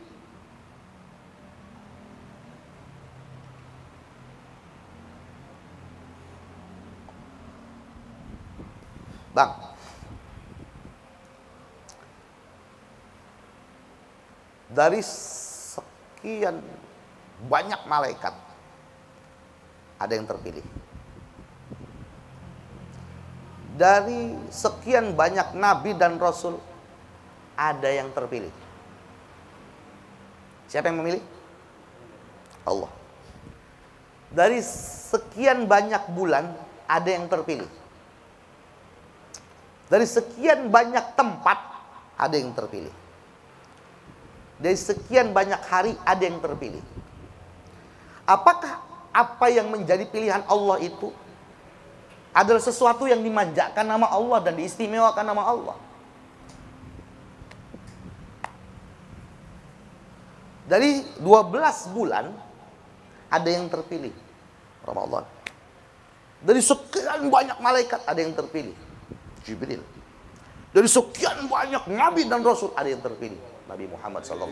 S2: Bang, dari sekian banyak malaikat ada yang terpilih. Dari sekian banyak nabi dan rasul ada yang terpilih. Siapa yang memilih? Allah. Dari sekian banyak bulan ada yang terpilih. Dari sekian banyak tempat ada yang terpilih. Dari sekian banyak hari ada yang terpilih. Apakah apa yang menjadi pilihan Allah itu adalah sesuatu yang dimanjakan nama Allah dan diistimewakan nama Allah? Dari 12 bulan ada yang terpilih Ramadan. Dari sekian banyak malaikat ada yang terpilih Jibril. Dari sekian banyak nabi dan rasul ada yang terpilih Nabi Muhammad SAW.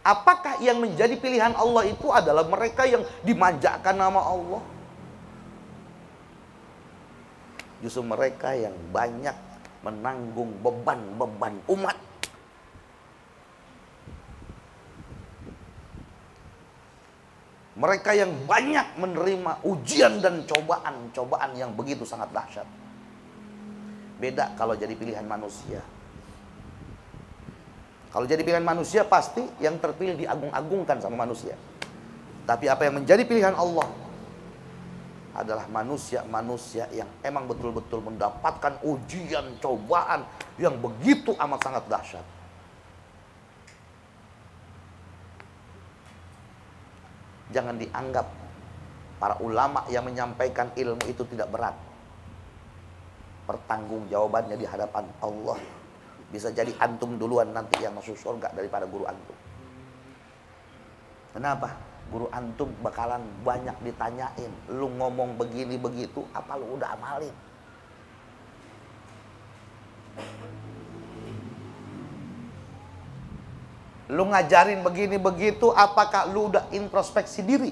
S2: Apakah yang menjadi pilihan Allah itu adalah mereka yang dimanjakan nama Allah? Justru mereka yang banyak menanggung beban-beban umat. Mereka yang banyak menerima ujian dan cobaan-cobaan yang begitu sangat dahsyat. Beda kalau jadi pilihan manusia. Kalau jadi pilihan manusia pasti yang terpilih diagung-agungkan sama manusia. Tapi apa yang menjadi pilihan Allah adalah manusia-manusia yang emang betul-betul mendapatkan ujian, cobaan yang begitu amat sangat dahsyat. Jangan dianggap para ulama yang menyampaikan ilmu itu tidak berat. Pertanggungjawabannya di hadapan Allah. Bisa jadi antum duluan nanti yang masuk surga daripada guru antum. Kenapa? Guru antum bakalan banyak ditanyain. Lu ngomong begini begitu, apa lu udah amalin? Lu ngajarin begini begitu, apakah lu udah introspeksi diri?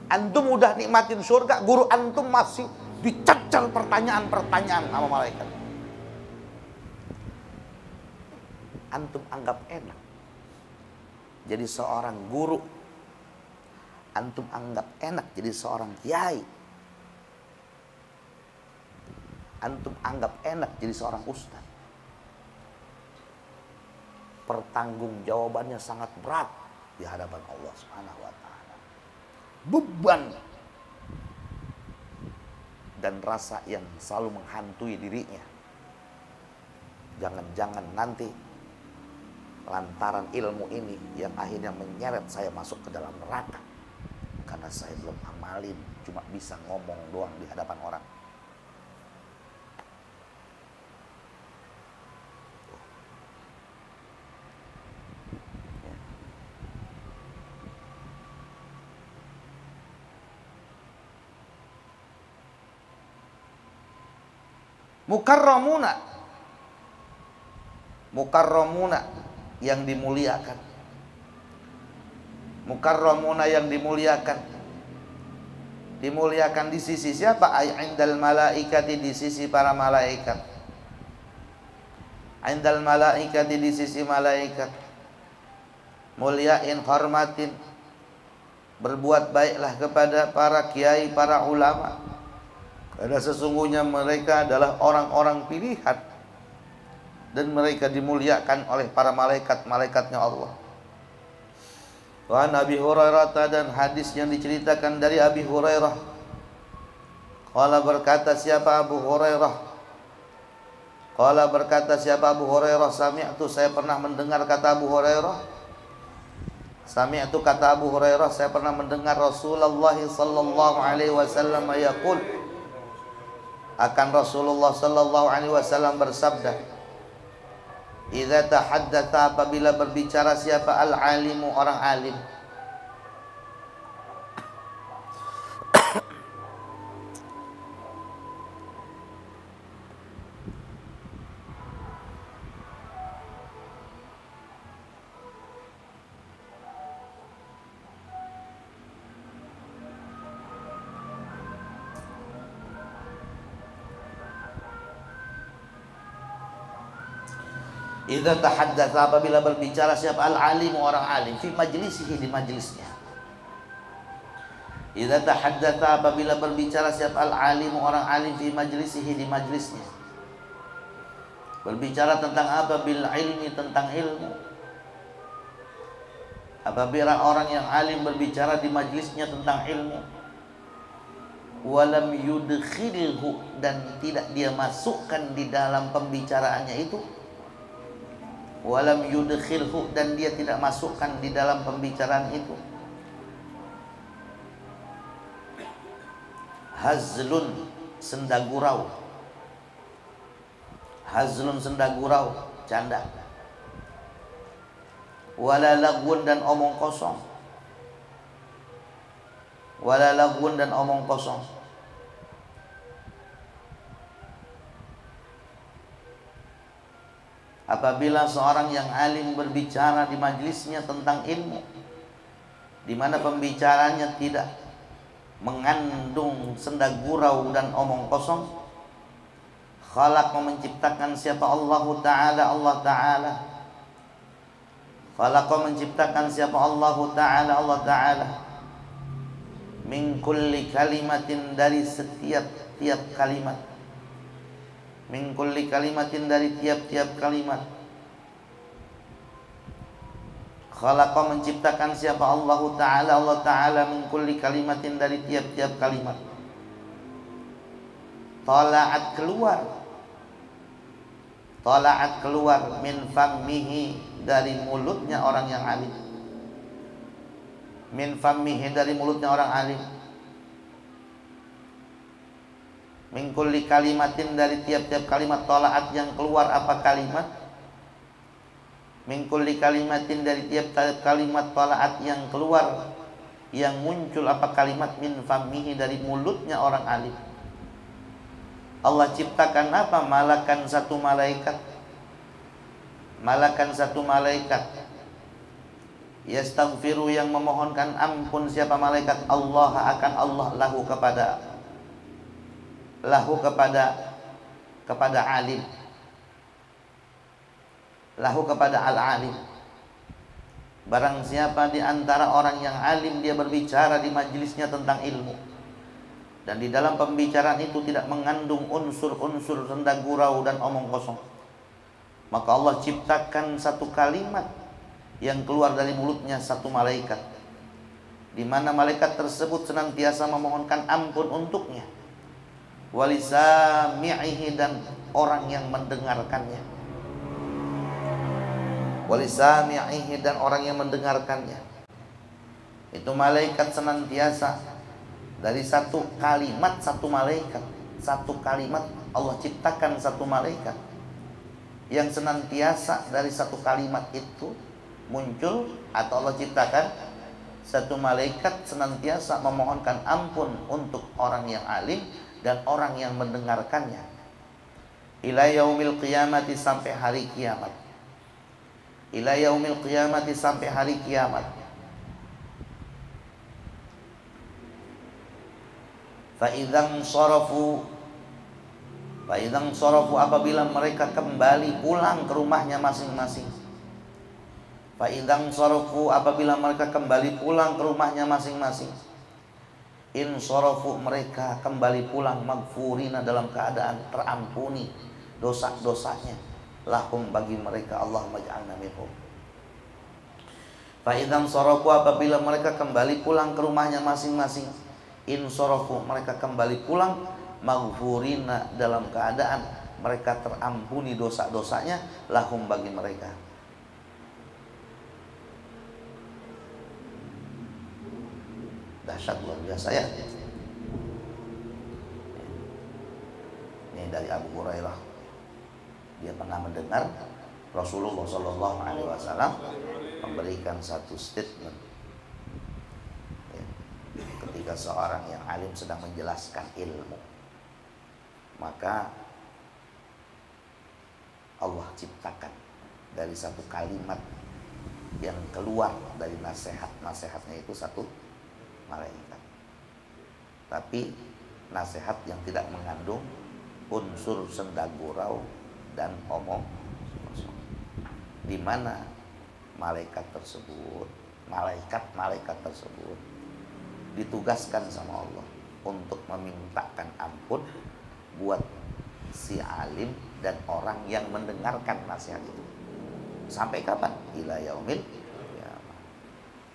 S2: Antum udah nikmatin surga, guru antum masih dicacar pertanyaan-pertanyaan sama malaikat. Antum anggap enak jadi seorang guru, antum anggap enak jadi seorang kiai, antum anggap enak jadi seorang ustaz. Pertanggungjawabannya sangat berat di hadapan Allah Subhanahu wa taala. Beban dan rasa yang selalu menghantui dirinya. Jangan-jangan nanti lantaran ilmu ini yang akhirnya menyeret saya masuk ke dalam neraka karena saya belum amalin, cuma bisa ngomong doang di hadapan orang. Mukarramuna, mukarramuna yang dimuliakan. Mukarramuna yang dimuliakan. Dimuliakan di sisi siapa? Ay indal malaikati, di sisi para malaikat. indal malaikati, di sisi malaikat, muliain, hormatin, berbuat baiklah kepada para kiai, para ulama, karena sesungguhnya mereka adalah orang-orang pilihan dan mereka dimuliakan oleh para malaikat-malaikatnya Allah. Wa Nabi Hurairah, dan hadis yang diceritakan dari Abi Hurairah, qala, berkata siapa Abu Hurairah, qala berkata siapa Abu Hurairah, sami'tu, saya pernah mendengar, kata Abu Hurairah, sami'tu, kata Abu Hurairah, saya pernah mendengar Rasulullah sallallahu alaihi wasallam yaqul, akan Rasulullah sallallahu alaihi wasallam bersabda, idza tahaddatsa, apabila berbicara siapa al-alimu, orang alim, idza tahaddatsa, apabila berbicara siapa al-alim, orang alim, fi majlisihi, di majlisnya. Idza tahaddatsa, apabila berbicara siapa al-alim, orang alim, fi majlisihi, di majlisnya. Berbicara tentang apa? Bil ilmi, tentang ilmu. Apabila orang yang alim berbicara di majlisnya tentang ilmu, walam yudkhilhu, dan tidak dia masukkan di dalam pembicaraannya itu, walam yudkhilhu, dan dia tidak masukkan di dalam pembicaraan itu, hazlun, senda gurau, hazlun, senda gurau, canda, wala lagwun, dan omong kosong, wala lagwun, dan omong kosong. Apabila seorang yang alim berbicara di majlisnya tentang ilmu, di mana pembicaranya tidak mengandung senda gurau dan omong kosong, khalaq, menciptakan siapa Allah Ta'ala, Allah Ta'ala, khalaq, menciptakan siapa Allah Ta'ala, Allah Ta'ala, min kulli kalimatin, dari setiap kalimat, min kulli kalimatin, dari tiap-tiap kalimat, khalaqa, menciptakan siapa Allah Ta'ala, Allah Ta'ala, min kulli kalimatin, dari tiap-tiap kalimat, tala'at, keluar, tala'at, keluar, min fammihi, dari mulutnya orang yang alim, min fammihi, dari mulutnya orang alim, min kulli kalimatin, dari tiap-tiap kalimat, tolaat, yang keluar apa kalimat, min kulli kalimatin, dari tiap-tiap kalimat, tolaat, yang keluar, yang muncul apa kalimat, min famihi, dari mulutnya orang alim. Allah ciptakan apa? Malakan, satu malaikat, malakan, satu malaikat, yastaghfiru, yang memohonkan ampun siapa malaikat, Allah, akan Allah, lahu, kepada alim, lahu, kepada al-alim. Barang siapa di antara orang yang alim, dia berbicara di majelisnya tentang ilmu, dan di dalam pembicaraan itu tidak mengandung unsur-unsur senda gurau dan omong kosong, maka Allah ciptakan satu kalimat yang keluar dari mulutnya satu malaikat, di mana malaikat tersebut senantiasa memohonkan ampun untuknya, walisami'ihi, dan orang yang mendengarkannya, walisami'ihi, dan orang yang mendengarkannya. Itu malaikat senantiasa dari satu kalimat, satu malaikat, satu kalimat Allah ciptakan satu malaikat yang senantiasa dari satu kalimat itu muncul, atau Allah ciptakan satu malaikat senantiasa memohonkan ampun untuk orang yang alim dan orang yang mendengarkannya, ila yaumil qiyamati, sampai hari kiamat, ila yaumil qiyamati, sampai hari kiamat. Fa idzan sharafu, Fa idzan sarafu, apabila mereka kembali pulang ke rumahnya masing-masing. Fa idzan sarafu, apabila mereka kembali pulang ke rumahnya masing-masing. In sarafu, mereka kembali pulang maghfurina, dalam keadaan terampuni dosa-dosanya. Lahum, bagi mereka, Allahumma ij'alna minhum. Fa idzan sarafu, apabila mereka kembali pulang ke rumahnya masing-masing. In sarafu, mereka kembali pulang maghfurina, dalam keadaan mereka terampuni dosa-dosanya. Lahum, bagi mereka. Dahsyat, luar biasa ya. Ini dari Abu Hurairah. Dia pernah mendengar Rasulullah SAW memberikan satu statement ya, ketika seorang yang alim sedang menjelaskan ilmu, maka Allah ciptakan dari satu kalimat yang keluar dari nasihatnya itu satu malaikat, tapi nasihat yang tidak mengandung unsur senda gurau dan omong kosong, di mana malaikat tersebut ditugaskan sama Allah untuk memintakan ampun buat si alim dan orang yang mendengarkan nasihat itu. Sampai kapan? Ila yaumil qiyamah.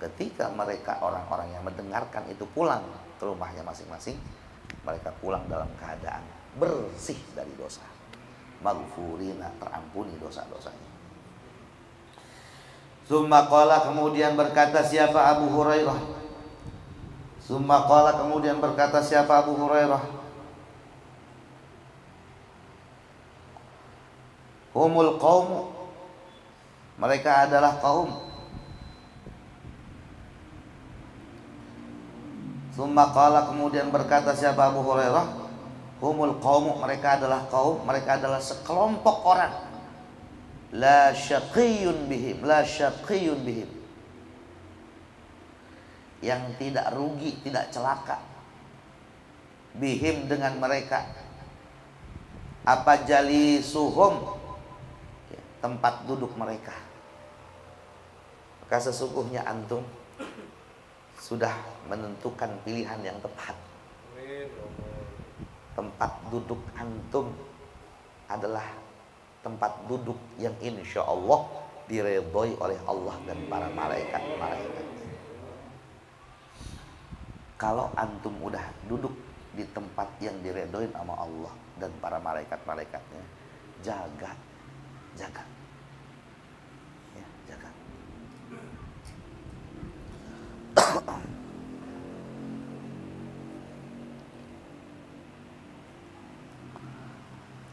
S2: Ketika mereka, orang-orang yang mendengarkan itu, pulang ke rumahnya masing-masing, mereka pulang dalam keadaan bersih dari dosa. Maghfurina, terampuni dosa-dosanya. Summa qala, kemudian berkata siapa Abu Hurairah? Summa qala, kemudian berkata siapa Abu Hurairah? Humul qaumu, mereka adalah kaum. Summa qala, kemudian berkata siapa Abu Hurairah? Humul qaumu, mereka adalah kaum, mereka adalah sekelompok orang. La syaqiyyun bihim, yang tidak rugi, tidak celaka. Bihim, dengan mereka. Apa? Jalisuhum, tempat duduk mereka. Maka sesungguhnya antum sudah menentukan pilihan yang tepat. Tempat duduk antum adalah tempat duduk yang insya Allah diredhoi oleh Allah dan para malaikat-malaikat. Kalau antum udah duduk di tempat yang diredhoi sama Allah dan para malaikat-malaikatnya, jaga. Ya, jaga.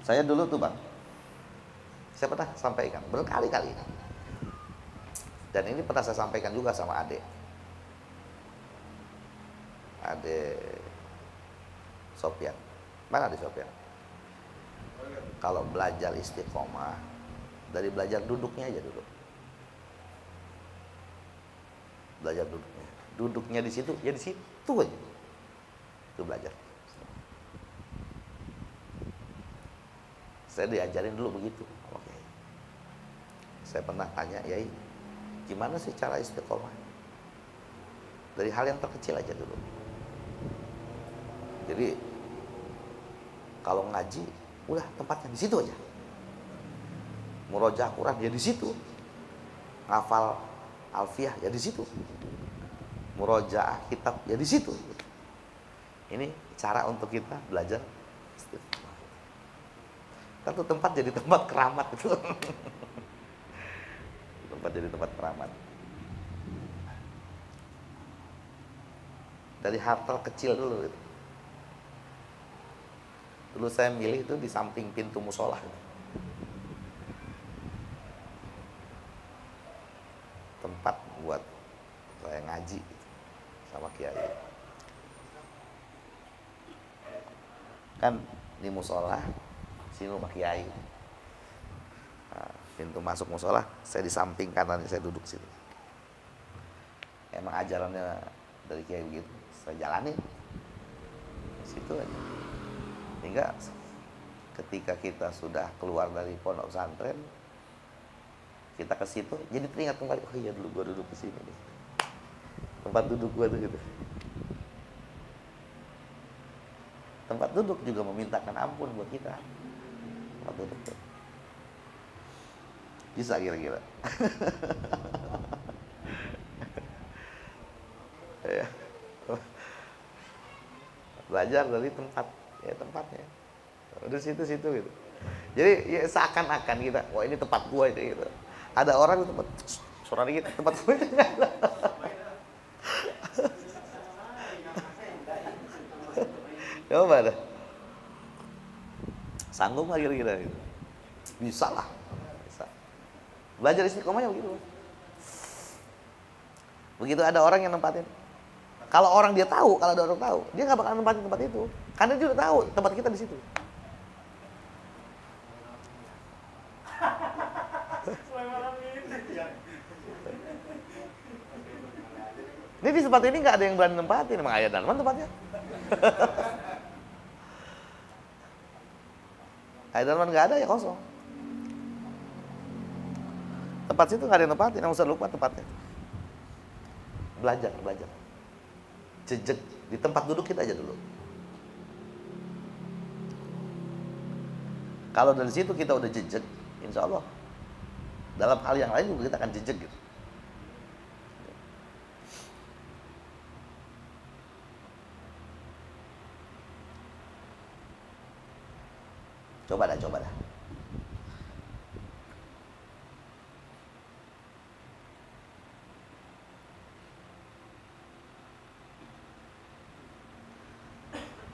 S2: Saya dulu tuh Bang, saya pernah sampaikan berkali-kali, dan ini pernah saya sampaikan juga sama adik Sofyan. Mana adik Sofyan? Kalau belajar istiqomah, dari belajar duduknya aja dulu. Belajar duduknya di situ, ya di situ aja. Itu belajar. Saya diajarin dulu begitu. Oke. Saya pernah tanya, Yai, gimana sih cara istiqomah? Dari hal yang terkecil aja dulu. Jadi kalau ngaji, udah tempatnya di situ aja. Murojaah Quran ya di situ. Ngafal Alfiyah ya di situ. Murojaah kitab ya di situ. Ini cara untuk kita belajar istiqomah. Satu tempat jadi tempat keramat itu. Tempat jadi tempat keramat. Dari hal kecil dulu itu. Dulu saya milih itu di samping pintu musola. Tempat buat saya ngaji sama kiai. Kan di musola sini rumah kiai. Nah, pintu masuk musola saya di samping kanan, saya duduk situ. Emang ajarannya dari kiai begitu, saya jalani situ aja. Hingga ketika kita sudah keluar dari pondok pesantren, kita ke situ, jadi teringat kembali, oh iya dulu gua duduk di sini nih. Tempat duduk gua tuh gitu. Tempat duduk juga memintakan ampun buat kita. Tempat duduk tuh. Bisa kira-kira. Ya. Belajar dari tempat, ya tempatnya. Udah situ-situ gitu. Jadi ya seakan-akan kita, wah ini tempat gua itu gitu. Ada orang di tempat, suara dikit, tempat gua itu. Coba dah. Sanggup nggak kira-kira gitu? Bisa lah. Bisa. Belajar istiqomahnya begitu. Begitu ada orang yang nempatin. Kalau orang dia tahu, kalau ada orang tahu, dia nggak bakal nempatin tempat itu. Karena dia udah tahu tempat kita di situ. Ini di tempat ini nggak ada yang berani nempatin, emang ayah dan tempatnya. Ayah dan nggak ada ya kosong. Tempat situ nggak ada yang nempatin, yang usah lupa tempatnya. Belajar. Jejak di tempat duduk kita aja dulu. Kalau dari situ kita udah jejak, insya Allah dalam hal yang lain juga kita akan jejak gitu. Coba dah.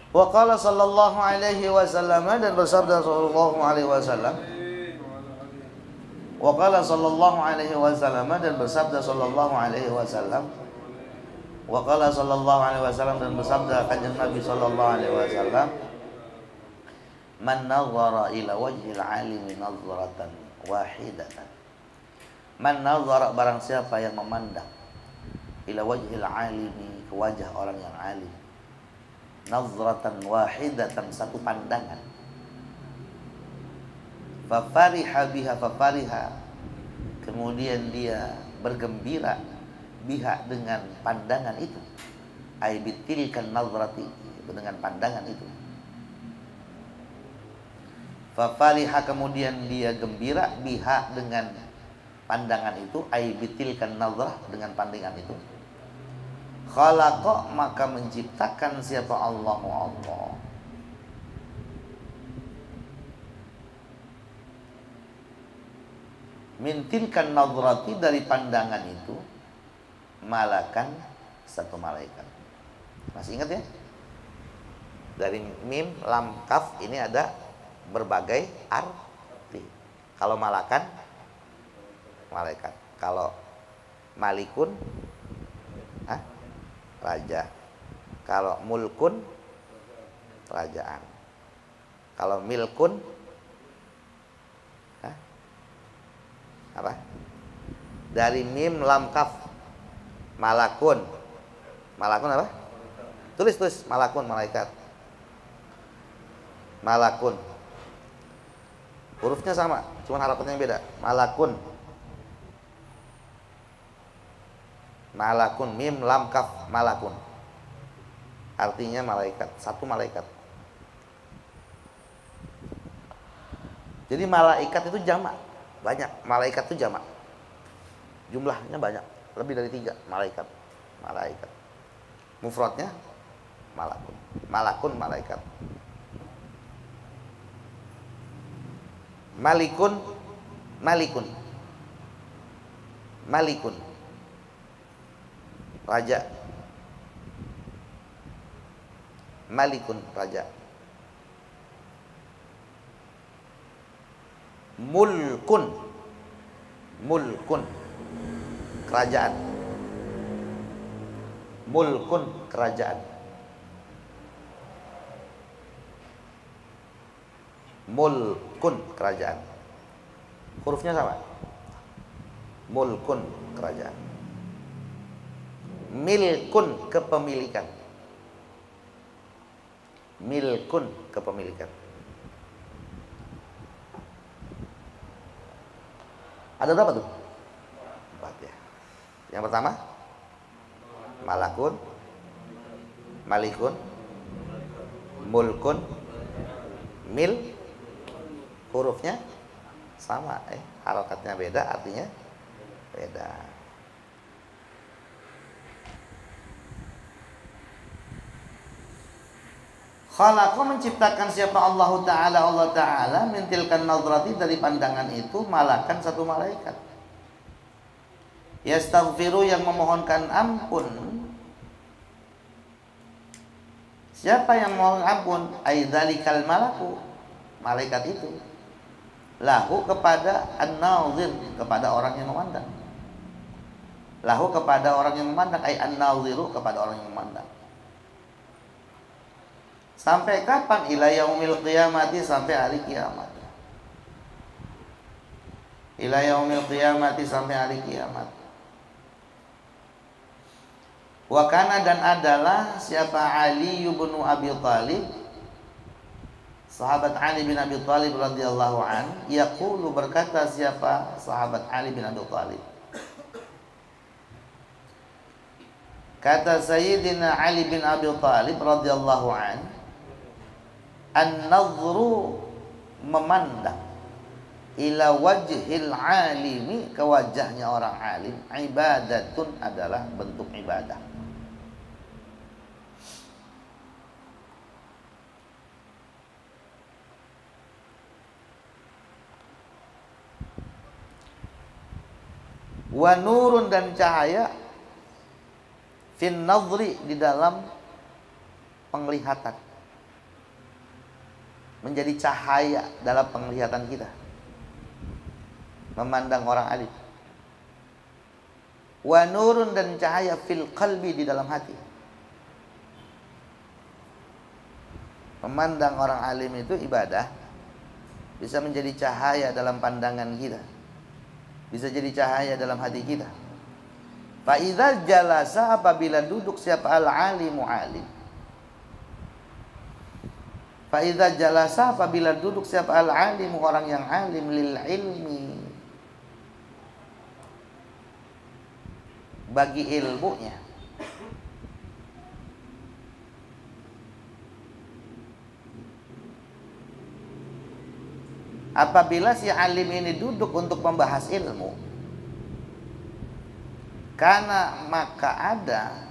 S2: Wa qala sallallahu alaihi wasallam, dan bersabda sallallahu alaihi wasallam. Wa qala sallallahu alaihi wasallam, dan bersabda sallallahu alaihi wasallam. Wa qala sallallahu alaihi wasallam, dan bersabda kanjeng Nabi sallallahu alaihi wasallam. Man nazara ila wajhil alimi nazratan wahidatan. Man nazara, barang siapa yang memandang, ila wajhil alimi, ke wajah orang yang alim, nazratan wahidatan, satu pandangan, fafariha biha, kemudian dia bergembira, biha, dengan pandangan itu, ay bitilkan nazrati, dengan pandangan itu. Fafariha, kemudian dia gembira, biha, dengan pandangan itu, ay bitilkan nazrah, dengan pandangan itu. Khalaqa, maka menciptakan siapa Allah. Mintilkan nazrati, dari pandangan itu, malakan, satu malaikat. Masih ingat ya? Dari mim, lam, kaf, ini ada berbagai arti. Kalau malakan, malaikat. Kalau malikun, raja. Kalau mulkun, kerajaan. Kalau milkun, apa? Dari mim lam kaf, malakun. Malakun apa? Tulis malakun, malaikat. Malakun. Hurufnya sama, cuma harokatnya yang beda. Malakun. Malakun, mim lam kaf, malakun. Artinya malaikat, satu malaikat. Jadi malaikat itu jamak, banyak. Malaikat itu jamak, jumlahnya banyak, lebih dari 3 malaikat. Malaikat mufradnya malakun. Malakun, malaikat. Malikun, raja. Malikun, raja. Mulkun, kerajaan. Mulkun, kerajaan. Mulkun, kerajaan. Hurufnya sama. Mulkun, kerajaan. Milkun, kepemilikan. Milkun, kepemilikan. Ada berapa tuh? 4 ya. Yang pertama malakun, malikun, mulkun, mil. Hurufnya sama, harokatnya beda, artinya beda. Khalaqa menciptakan siapa Allah Ta'ala min tilkan nadrati, dari pandangan itu malakan satu malaikat. Yastaghfiru yang memohonkan ampun. Siapa yang mohon ampun? Aidzalikal malaku, malaikat itu. Lahu kepada an-nazir, kepada orang yang memandang. Lahu kepada orang yang memandang, ay an-naziru kepada orang yang memandang. Sampai kapan? Ila yaumil qiyamati, sampai hari kiamat. Ila yaumil qiyamati, sampai hari kiamat. Wa kana, dan adalah siapa? Ali bin Abi Thalib, sahabat Ali bin Abi Thalib radhiyallahu an, yaqulu, berkata siapa? Sahabat Ali bin Abi Thalib. Kata Sayyidina Ali bin Abi Thalib radhiyallahu an, an-nadhru, memandang, ila wajhil alimi, ke wajahnya orang alim, ibadatun, adalah bentuk ibadah. Wa nurun, dan cahaya, fin nadhri, di dalam penglihatan, menjadi cahaya dalam penglihatan kita memandang orang alim. Wa nurun, dan cahaya, fil qalbi, di dalam hati. Memandang orang alim itu ibadah, bisa menjadi cahaya dalam pandangan kita, bisa jadi cahaya dalam hati kita. Fa idza jalasa, apabila duduk siapa al-alimu alim. Fa idza jalasa, apabila duduk siapa al-alimu, orang yang alim, lil ilmi, bagi ilmunya. Apabila si alim ini duduk untuk membahas ilmu, karena maka ada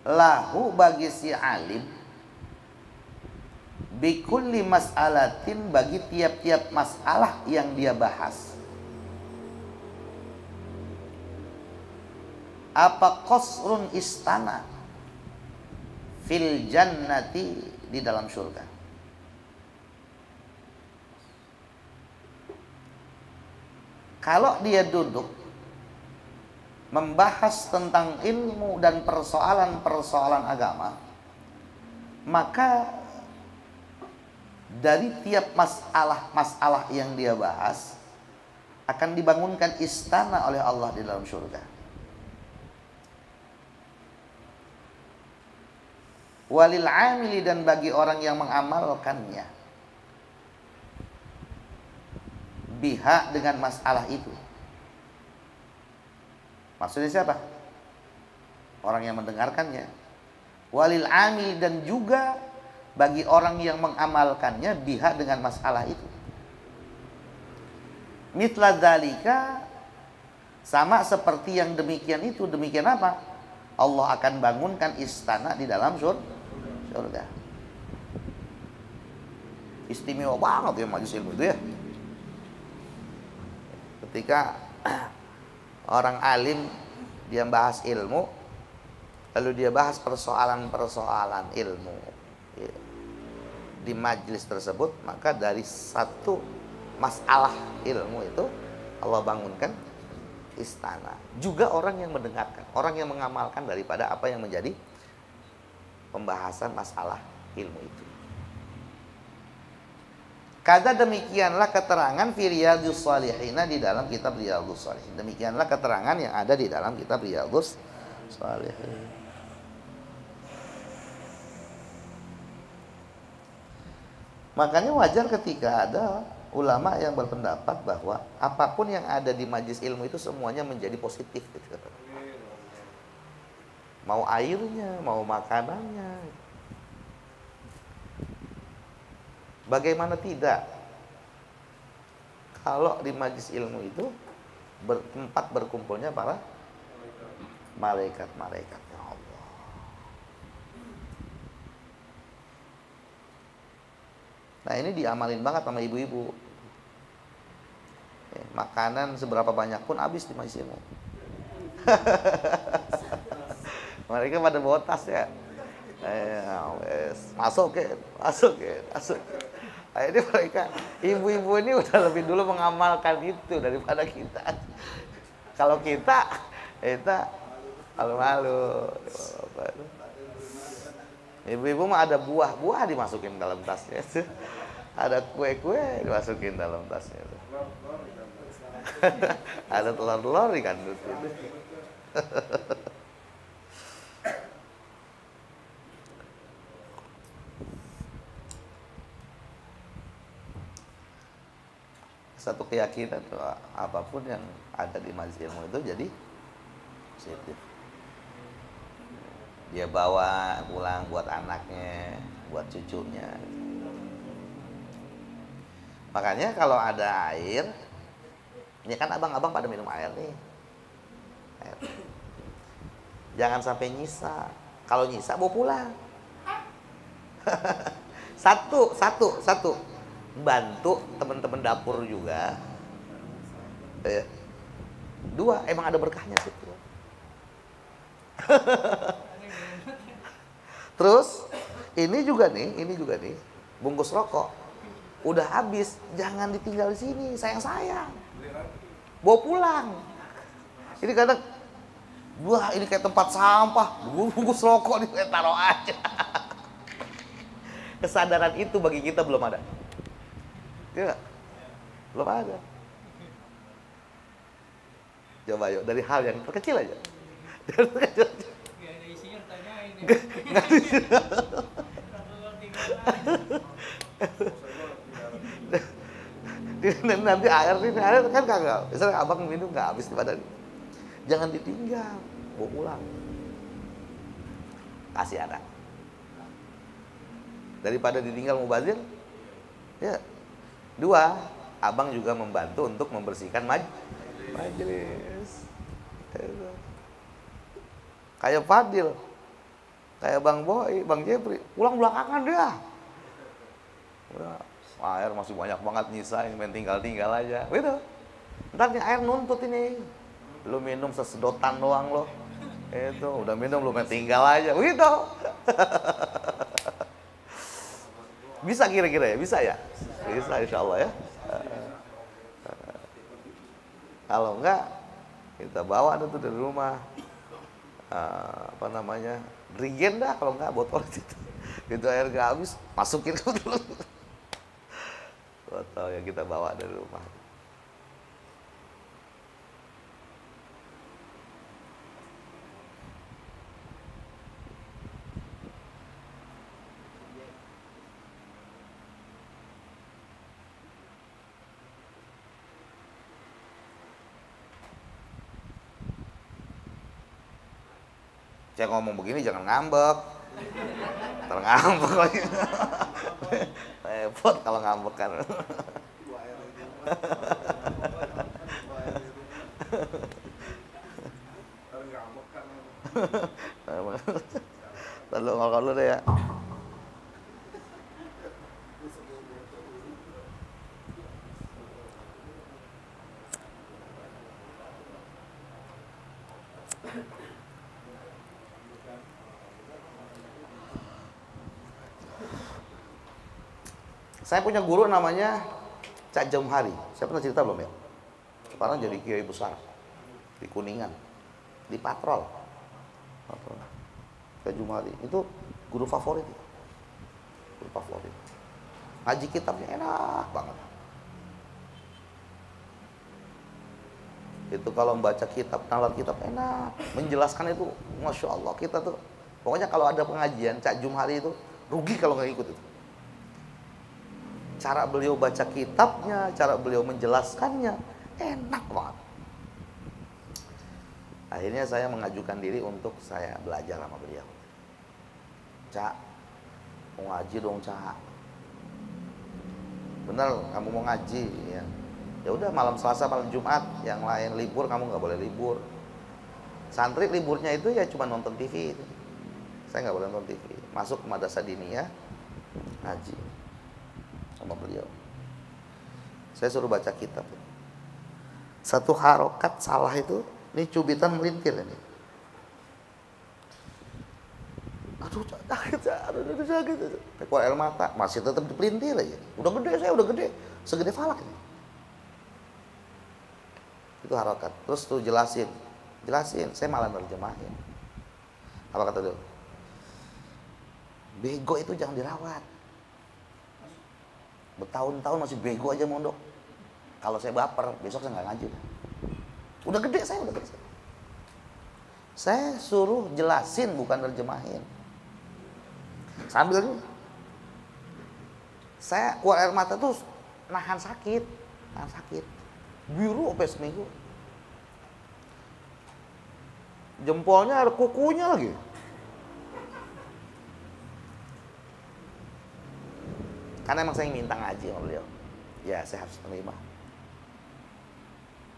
S2: lahu, bagi si alim, bikulli mas'alatin, bagi tiap-tiap masalah yang dia bahas, apa qasrun, istana, fil jannati, di dalam surga. Kalau dia duduk membahas tentang ilmu dan persoalan-persoalan agama, maka dari tiap masalah-masalah yang dia bahas akan dibangunkan istana oleh Allah di dalam surga. Walil amili, dan bagi orang yang mengamalkannya, biha, dengan masalah itu. Maksudnya siapa? Orang yang mendengarkannya. Walil amili, dan juga bagi orang yang mengamalkannya, biha, dengan masalah itu. Mithla dzalika, sama seperti yang demikian itu. Demikian apa? Allah akan bangunkan istana di dalam surga. Istimewa banget ya majelis ilmu itu ya. Ketika orang alim dia bahas ilmu, lalu dia bahas persoalan-persoalan ilmu di majelis tersebut, maka dari satu masalah ilmu itu Allah bangunkan istana. Juga orang yang mendengarkan, orang yang mengamalkan daripada apa yang menjadi pembahasan masalah ilmu itu. Kata demikianlah keterangan fi Riyadhus Shalihin, di dalam kitab Riyadhus Shalihin. Demikianlah keterangan yang ada di dalam kitab Riyadhus Shalihin. Makanya wajar ketika ada ulama yang berpendapat bahwa apapun yang ada di majelis ilmu itu semuanya menjadi positif gitu. Mau airnya, mau makanannya. Bagaimana tidak? Kalau di majelis ilmu itu tempat berkumpulnya para malaikat-malaikatnya Allah. Nah ini diamalin banget sama ibu-ibu. Makanan seberapa banyak pun habis di majelis ilmu. Mereka pada bawa tas ya. Masuk ke. Akhirnya mereka, ibu-ibu ini udah lebih dulu mengamalkan itu daripada kita. Kalau kita malu-malu. Ibu-ibu mah ada buah dimasukin dalam tasnya. Ada kue-kue dimasukin dalam tasnya. Ada telur-telur dikandung itu. Satu keyakinan tuh, apapun yang ada di majelis ilmu itu jadi positif. Dia bawa pulang buat anaknya, buat cucunya. Makanya kalau ada air, ini kan abang-abang pada minum air nih. Jangan sampai nyisa. Kalau nyisa bawa pulang. Satu. Bantu teman-teman dapur juga. Dua, emang ada berkahnya situ. Terus ini juga nih, bungkus rokok udah habis, jangan ditinggal di sini, sayang. Bawa pulang. Ini kadang, wah ini kayak tempat sampah, bungkus rokok nih taruh aja. Kesadaran itu bagi kita belum ada. Ya, belum ada. Coba yuk, dari hal yang terkecil aja. Gak ada isinya, tanyain ya. Nanti air kan kagak. Misalnya abang minum gak habis di badan. Jangan ditinggal, bawa pulang. Kasih anak. Daripada ditinggal mubazir, ya. Dua, abang juga membantu untuk membersihkan majelis. Kayak Fadil, kayak Bang Boy, Bang Jepri, pulang belakangan dia. Udah, air masih banyak banget nyisain, main tinggal aja. Gitu. Ntar nih air nuntut ini. Lu minum sesedotan doang lo. Itu, udah minum lu main tinggal aja. Gitu. Bisa kira-kira ya? Bisa ya? Bisa insya Allah ya. Kalau enggak, kita bawa tuh dari rumah. Drigen dah, kalau enggak botol itu. Itu air gak habis, masukin ke dulu. Botol yang kita bawa dari rumah. Saya ngomong begini jangan ngambek. Terngambek lagi. Repot kalau ngambek kan. Lalu ngomong dulu deh ya. Saya punya guru namanya Cak Jumhari. Saya pernah cerita belum ya? Sekarang jadi kiai besar di Kuningan, di Patrol. Cak Jumhari itu guru favorit. Guru favorit. Ngaji kitabnya enak banget. Itu kalau membaca kitab, nalar kitab enak. Menjelaskan itu, Masya Allah kita tuh. Pokoknya kalau ada pengajian Cak Jumhari itu rugi kalau nggak ikut itu. cara beliau baca kitabnya, cara beliau menjelaskannya enak banget. Akhirnya saya mengajukan diri untuk saya belajar sama beliau. Cak, mau ngaji dong Cak. Bener, kamu mau ngaji ya. Ya udah, malam Selasa, malam Jumat, yang lain libur kamu nggak boleh libur. Santri liburnya itu ya cuma nonton TV. Saya nggak boleh nonton TV. Masuk ke madrasah diniyah, ngaji sama beliau. Saya suruh baca kitab. Satu harokat salah itu, ini cubitan melintir ini. Aduh sakit. Keluar air mata, masih tetap dipelintir aja. Udah gede, saya udah gede, segede falak ini. Itu harokat. Terus tuh jelasin, saya malah nerjemahin. Apa kata dia? Bego itu jangan dirawat. Bertahun-tahun masih bego aja mondok. Kalau saya baper, besok saya nggak ngaji. Udah gede saya, udah gede. Saya suruh jelasin, bukan nerjemahin. Sambil ini, saya keluar air mata tuh nahan sakit. Biru sampai seminggu. Jempolnya ada kukunya lagi. Karena emang saya minta ngaji sama beliau. Ya, saya harus menerima.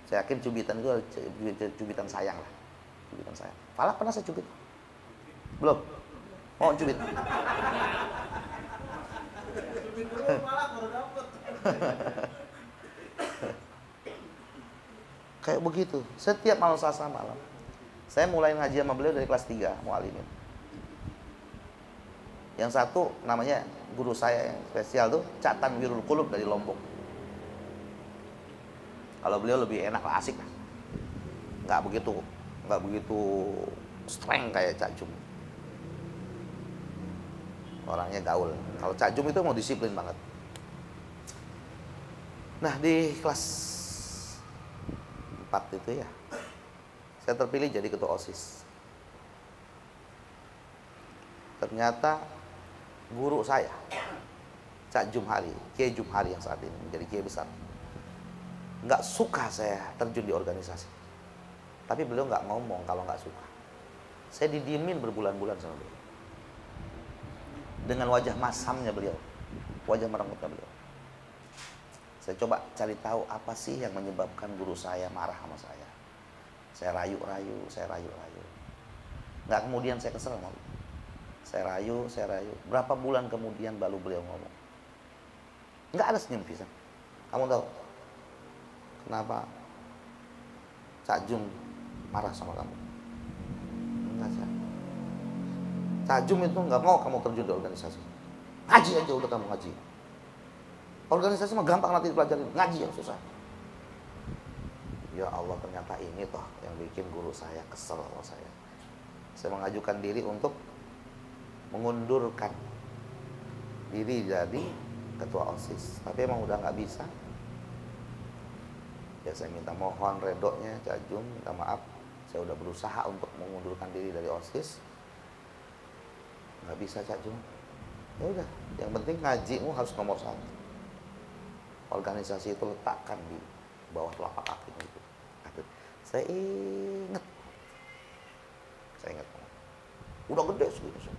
S2: Saya yakin cubitan itu cubitan sayang lah. Cubitan sayang. Falak pernah saya cubit? Belum? Oh, cubit. Kayak begitu. Setiap malam Selasa malam. Saya mulai ngaji sama beliau dari kelas 3, mu'alimin. Yang satu namanya guru saya yang spesial tuh Cak Tanwirul Qulub dari Lombok. Kalau beliau lebih enak lah, asik lah. Nggak begitu strength kayak Cak Jum. Orangnya gaul. Kalau Cak Jum itu mau disiplin banget. Nah, di kelas 4 itu ya, saya terpilih jadi ketua OSIS. Ternyata guru saya, Cak Jumhari, Kiai Jumhari yang saat ini menjadi Kiai besar, nggak suka saya terjun di organisasi. Tapi beliau nggak ngomong kalau nggak suka. Saya didiemin berbulan-bulan sama beliau. Dengan wajah masamnya beliau, wajah merengutnya beliau. Saya coba cari tahu apa sih yang menyebabkan guru saya marah sama saya. Saya rayu-rayu. Nggak kemudian saya kesel sama beliau. Saya rayu. Berapa bulan kemudian baru beliau ngomong. Nggak ada senyum pisang. Kamu tahu kenapa Cak Jum marah sama kamu? Enggak, Cak Jum itu nggak mau kamu terjun di organisasi. Ngaji aja udah, kamu ngaji. Organisasi mah gampang nanti dipelajarin, ngaji yang susah. Ya Allah, ternyata ini toh yang bikin guru saya kesel sama saya. Saya mengajukan diri untuk mengundurkan diri jadi ketua OSIS, tapi emang udah nggak bisa. Ya saya minta mohon redonya Cak Jum, minta maaf. Saya udah berusaha untuk mengundurkan diri dari OSIS, nggak bisa Cak Jum. Ya udah, yang penting ngajimu harus nomor 1. Organisasi itu letakkan di bawah telapak kaki itu. Saya ingat. Udah gede segitu.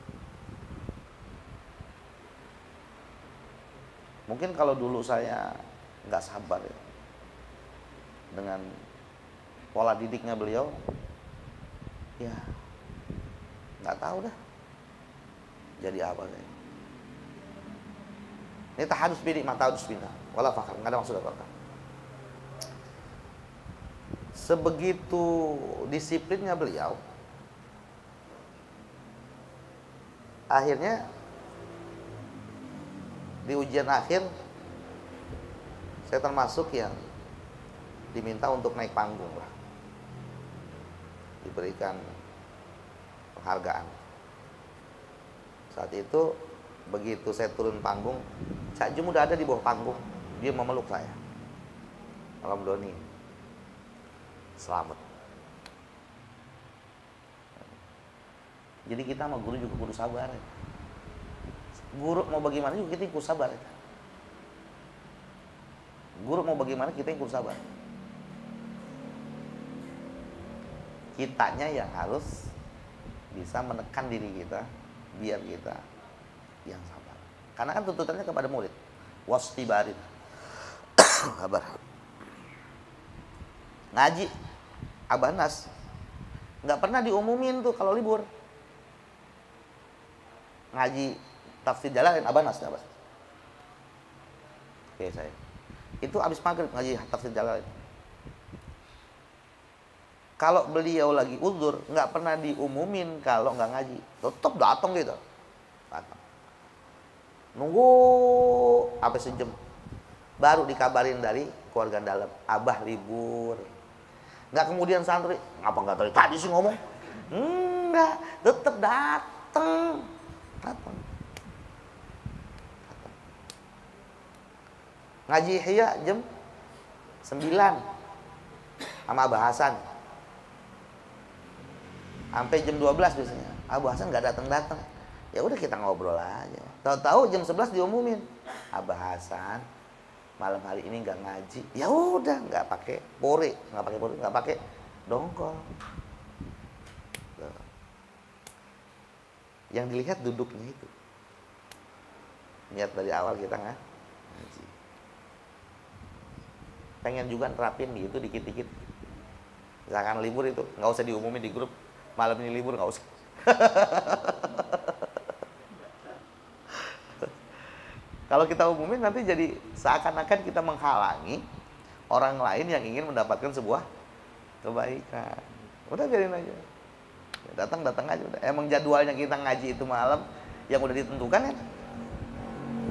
S2: Mungkin kalau dulu saya nggak sabar ya, dengan pola didiknya beliau, ya nggak tahu dah jadi apa saya. Ini tahadus bidik mata hadus bina, wala fakar, nggak ada maksud apa-apa. Sebegitu disiplinnya beliau, akhirnya di ujian akhir saya termasuk yang diminta untuk naik panggung lah, diberikan penghargaan. Saat itu begitu saya turun panggung, Cak Jum udah ada di bawah panggung, dia memeluk saya. Malam Doni, selamat. Jadi kita sama guru juga kudu sabar ya. Guru mau bagaimana juga kita kudu sabar ya. Guru mau bagaimana, kita yang kudu sabar. Kitanya yang harus bisa menekan diri kita biar kita yang sabar. Karena kan tuntutannya kepada murid. Wastibarin. Sabar. Ngaji Abah Nas nggak pernah diumumin tuh kalau libur. Ngaji tafsir Jalalain Abah Nas nggak, Bas? Oke, saya. Itu abis maghrib ngaji tafsir Jalalain. Kalau beliau lagi uzur, nggak pernah diumumin kalau nggak ngaji. Tetap datang gitu. Datang. Nunggu sampai sejam. Baru dikabarin dari keluarga dalam, Abah libur. Nggak kemudian santri, ngapa nggak tadi sih ngomong? Enggak, tetap datang. Datang. Ngaji Ihya jam 9 sama Abah Hasan. Sampai jam 12 biasanya. Abah Hasan nggak datang-datang. Ya udah kita ngobrol aja. Tahu-tahu jam 11 diumumin. Abah Hasan malam hari ini nggak ngaji. Ya udah, nggak pakai pore, nggak pakai dongkol. Yang dilihat duduknya itu. Niat dari awal kita ngaji. Pengen juga nerapin gitu dikit-dikit. Misalkan libur itu nggak usah diumumin di grup. Malam ini libur nggak usah. Kalau kita umumin nanti jadi seakan-akan kita menghalangi orang lain yang ingin mendapatkan sebuah kebaikan. Udah biarin aja. Ya, datang aja udah. Emang jadwalnya kita ngaji itu malam yang udah ditentukan ya.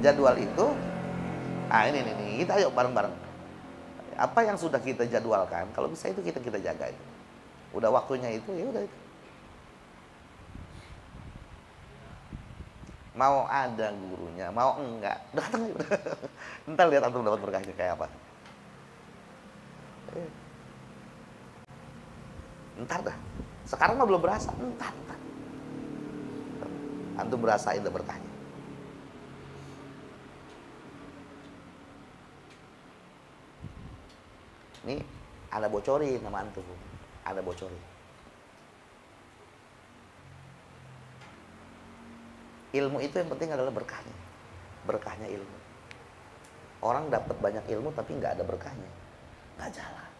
S2: Jadwal itu, ini kita ayo bareng-bareng. Apa yang sudah kita jadwalkan, kalau bisa itu kita jaga itu. Udah waktunya itu, ya udah itu. Mau ada gurunya, mau enggak, datang aja. Entar lihat antum dapat berkahnya kayak apa. Entar dah. Sekarang mah belum berasa, entar. Antum berasain dah berkahnya. Ini ada bocorin nama antum. Ada bocorin. Ilmu itu yang penting adalah berkahnya. Berkahnya ilmu. Orang dapat banyak ilmu tapi nggak ada berkahnya, nggak jalan.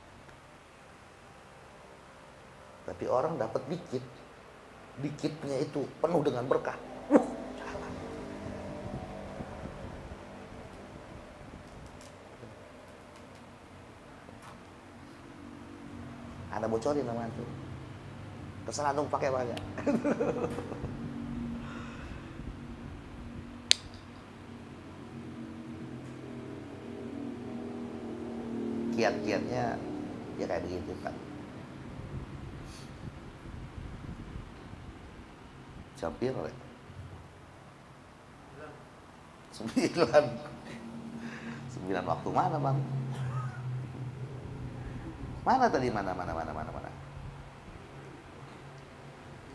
S2: Tapi orang dapat dikit, dikitnya itu penuh dengan berkah, jalan. Ada bocorin nama antum. Terserah antum pakai apa enggak. Kiat-kiatnya ya kayak begitu kan. Capir oleh 9 waktu mana bang? Mana tadi mana?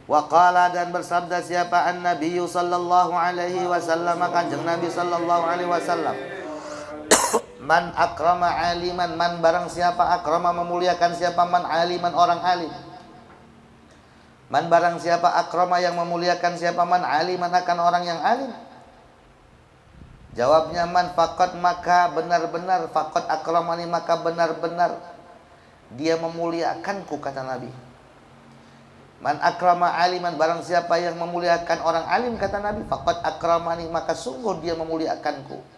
S2: Waqala dan bersabda siapa an-Nabi sallallahu alaihi wasallam, kanjeng Nabi sallallahu alaihi wasallam. Man akrama aliman, man barang siapa akrama memuliakan siapa, man aliman orang alim. Man barang siapa akrama yang memuliakan siapa, man aliman akan orang yang alim. Jawabnya man faqad, maka benar-benar, faqad akramani, maka benar-benar dia memuliakanku, kata Nabi. Man akrama aliman, barang siapa yang memuliakan orang alim, kata Nabi, faqad akramani, maka sungguh dia memuliakanku.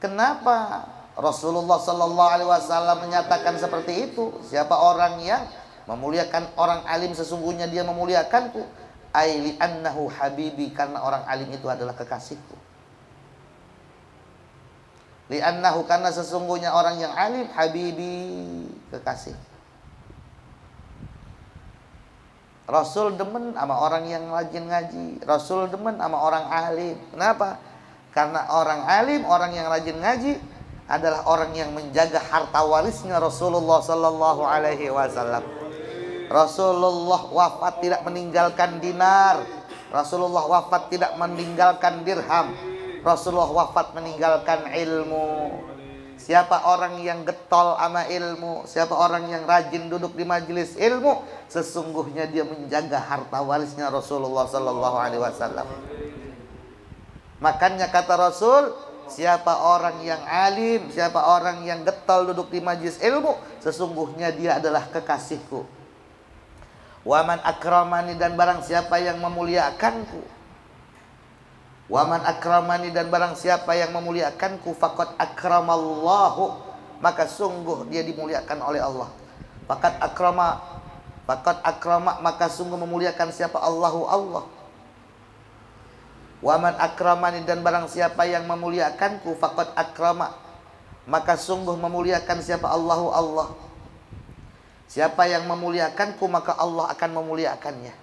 S2: Kenapa Rasulullah Sallallahu Alaihi Wasallam menyatakan seperti itu? Siapa orang yang memuliakan orang alim, sesungguhnya dia memuliakanku. Aili annahu habibi, karena orang alim itu adalah kekasihku. Li annahu, karena sesungguhnya orang yang alim, habibi, kekasih. Rasul demen sama orang yang rajin ngaji. Rasul demen sama orang alim. Kenapa? Karena orang alim, orang yang rajin ngaji adalah orang yang menjaga harta warisnya Rasulullah Sallallahu Alaihi Wasallam. Rasulullah wafat tidak meninggalkan dinar. Rasulullah wafat tidak meninggalkan dirham. Rasulullah wafat meninggalkan ilmu. Siapa orang yang getol sama ilmu, siapa orang yang rajin duduk di majelis ilmu, sesungguhnya dia menjaga harta warisnya Rasulullah sallallahu alaihi wasallam. Makanya kata Rasul, siapa orang yang alim, siapa orang yang getol duduk di majelis ilmu, sesungguhnya dia adalah kekasihku. Waman akramani, dan barang siapa yang memuliakanku. Waman akramani, dan barang siapa yang memuliakanku, faqad akramallahu, maka sungguh dia dimuliakan oleh Allah. Faqad akrama, maka sungguh memuliakan siapa? Allahu Allah. Waman akramani, dan barang siapa yang memuliakanku, faqad akrama, maka sungguh memuliakan siapa? Allahu Allah. Siapa yang memuliakanku, maka Allah akan memuliakannya.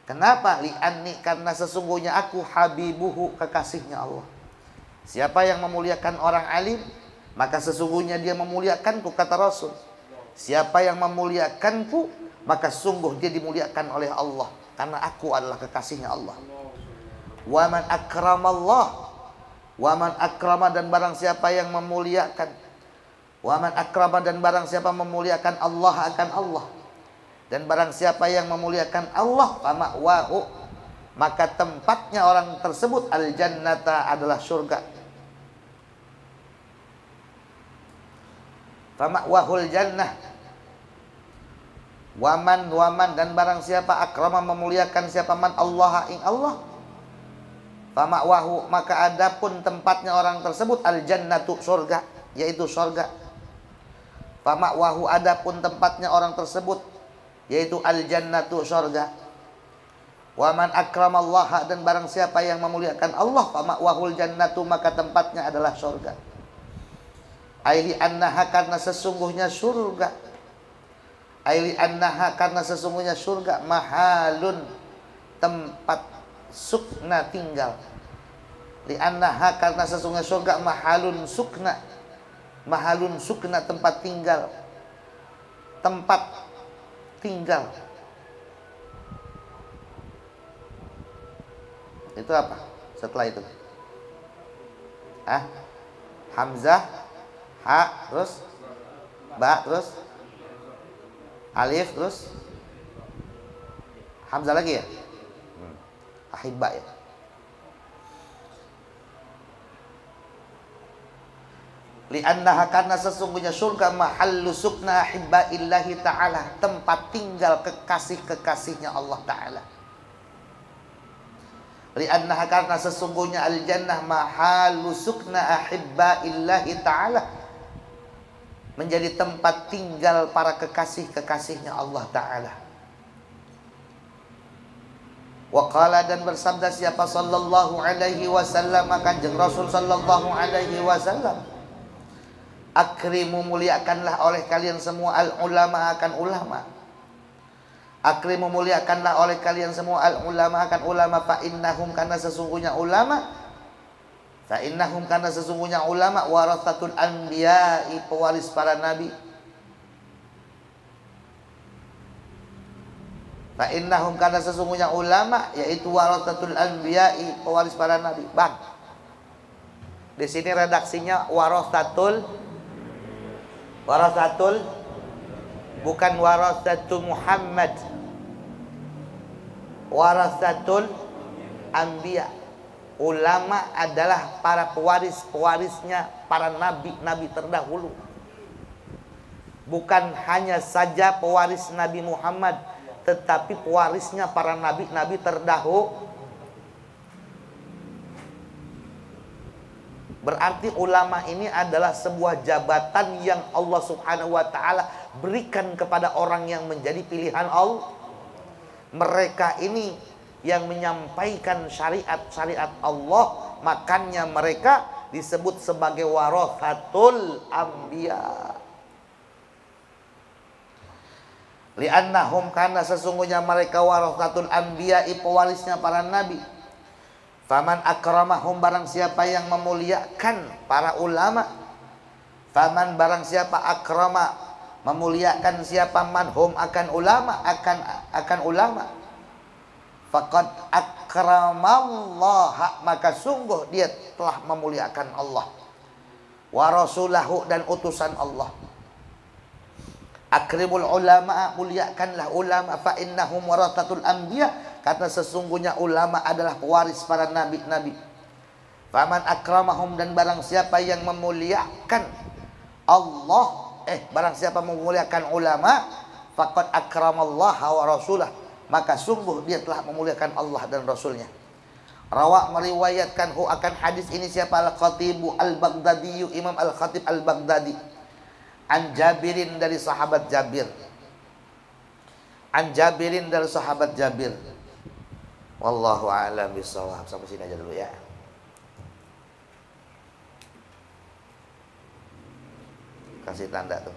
S2: Kenapa? Li'anni, karena sesungguhnya aku habibuhu, kekasihnya Allah. Siapa yang memuliakan orang alim, maka sesungguhnya dia memuliakanku, kata Rasul. Siapa yang memuliakanku, maka sungguh dia dimuliakan oleh Allah, karena aku adalah kekasihnya Allah. Waman akramallah, waman akrama, dan barang siapa yang memuliakan, waman akrama, dan barang siapa memuliakan Allah akan Allah, dan barang siapa yang memuliakan Allah, fama'wahu, maka tempatnya orang tersebut al-jannata, adalah surga. Fama'wahul jannah. Waman, dan barang siapa akrama, memuliakan siapa? Man Allah, ing Allah. Fama'wahu, maka adapun tempatnya orang tersebut al-jannatu, surga, yaitu surga. Fama'wahu, adapun tempatnya orang tersebut yaitu al-jannatu, surga. Waman akramallaha, dan barang siapa yang memuliakan Allah, fama'wahul jannatu, maka tempatnya adalah surga. Aili annaha, karena sesungguhnya surga. Aili annaha, karena sesungguhnya surga, mahalun, tempat sukna, tinggal. Li annaha, karena sesungguhnya surga, mahalun sukna. Mahalun sukna, tempat tinggal. Tempat tinggal. Itu apa setelah itu? Hamzah, ha, terus ba, terus alif, terus hamzah lagi ya? Ahibba ya. Li'annaha, karena sesungguhnya surga, mahallu sukna ahibbaillahi ta'ala, tempat tinggal kekasih-kekasihnya Allah Ta'ala. Li'annaha, karena sesungguhnya al-jannah mahallu sukna ahibbaillahi ta'ala, menjadi tempat tinggal para kekasih-kekasihnya Allah Ta'ala. Wa qala, dan bersabda siapa? Sallallahu alaihi wasallam, kanjeng Rasul sallallahu alaihi wasallam, akrimu, muliakanlah oleh kalian semua al-ulama, akan ulama. Akrimu, muliakanlah oleh kalian semua al-ulama, akan ulama. Fa innahum, karena sesungguhnya ulama, fa innahum, karena sesungguhnya ulama, warathatul anbiya'i, pewaris para nabi. Fa innahum, karena sesungguhnya ulama, yaitu warathatul anbiya'i, pewaris para nabi. Bang, di sini redaksinya warathatul, bukan warathatul Muhammad, warathatul anbiya. Ulama adalah para pewarisnya para nabi-nabi terdahulu. Bukan hanya saja pewaris Nabi Muhammad, tetapi pewarisnya para nabi-nabi terdahulu. Berarti ulama ini adalah sebuah jabatan yang Allah Subhanahu wa ta'ala berikan kepada orang yang menjadi pilihan Allah. Mereka ini yang menyampaikan syariat-syariat Allah, makanya mereka disebut sebagai warathatul anbiya. Li'annahum, karena sesungguhnya mereka warathatul anbiya, pewarisnya para nabi. Faman akramahum, barang siapa yang memuliakan para ulama. Faman, barang siapa akrama, memuliakan siapa, manhum, akan ulama, akan ulama. Faqad akramallaha, maka sungguh dia telah memuliakan Allah. wa rasulahu dan utusan Allah. Akrimul ulama, muliakanlah ulama, fa innahum warathatul anbiya, karena sesungguhnya ulama adalah pewaris para nabi-nabi. Faman akramahum, dan barang siapa yang memuliakan Allah, barang siapa memuliakan ulama, faqad akramallaha wa rasulah, maka sungguh dia telah memuliakan Allah dan Rasulnya. Rawa meriwayatkan akan hadis ini siapa? Al-Khatibu Al-Baghdadi, Imam Al-Khatib Al-Baghdadi. An Jabirin, dari sahabat Jabir. An Jabirin, dari sahabat Jabir. Wallahu a'lam bishawab. Sampai sini aja dulu ya. Kasih tanda tuh.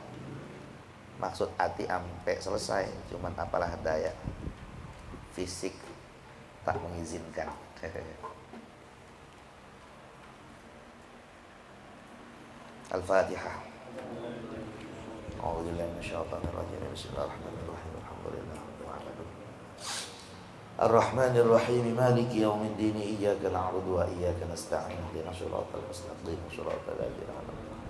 S2: Maksud hati ampe selesai, cuman apalah daya. Fisik tak mengizinkan. Al-Fatihah. A'udzubillahi minasyaitonir rajim. Bismillahirrahmanirrahim. Alhamdulillah. Ar-Rahmanir Rahim. Maliki yaumiddin. Iyyaka na'budu wa iyyaka nasta'in. Ihdinas siratal mustaqim. Shiratal ladzina an'amta 'alaihim.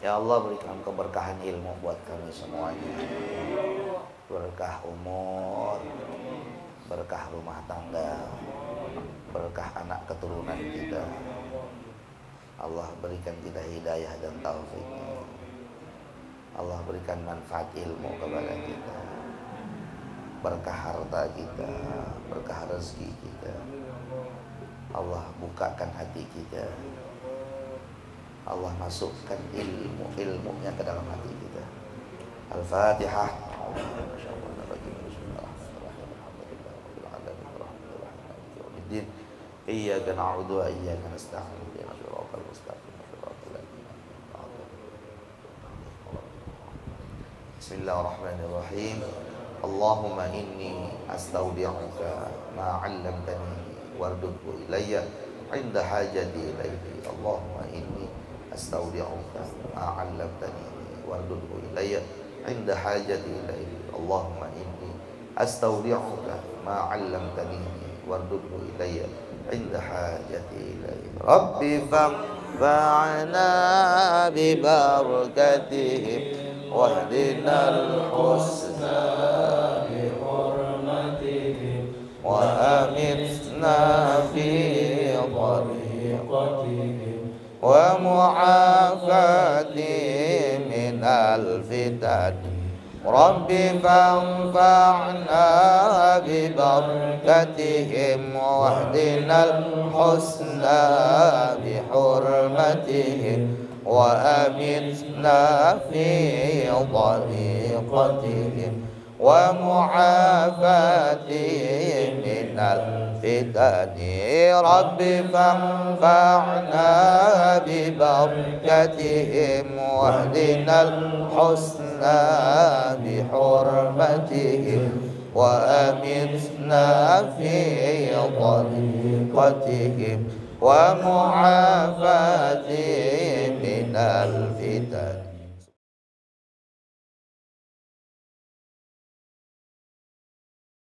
S2: Ya Allah, berikan keberkahan ilmu buat kami semuanya. Berkah umur, berkah rumah tangga, berkah anak keturunan kita. Allah berikan kita hidayah dan taufik. Allah berikan manfaat ilmu kepada kita, berkah harta kita, berkah rezeki kita. Allah bukakan hati kita. Allah masukkan ilmunya ke dalam hati kita. Al-Fatihah. Iyyaka na'budu wa iyyaka nasta'in. Ihdinas siratal mustaqim. Shiratal ladzina an'amta 'alaihim. Bismillahirrahmanirrahim. Allahumma inni astaudi'uka ma 'allamtani wardudhu ilayya 'inda hajati ilayhi. Allahumma inni astaudi'uka ma 'allamtani wardudhu ilayya 'inda hajati ilayhi. Allahumma inni astaudi'uka ma 'allamtani wardudhu ilayya 'inda hajati ilayhi. Rabbi fa'na bi barakatihim wahdinal husna bi hurmatihim wa amitna fi tariqatihim wa mu'afatihim minal fitan. Rabbi fanfa'na bi barakatihim wahdinal husna bi hurmatihim wa amitna fi tariqatihim wa mu'afatihim minal fitani. Rabbi fanfa'na bi barakatihim wahdinal husna bi hurmatihim wa amitna fi tariqatihim wa mu'afatihim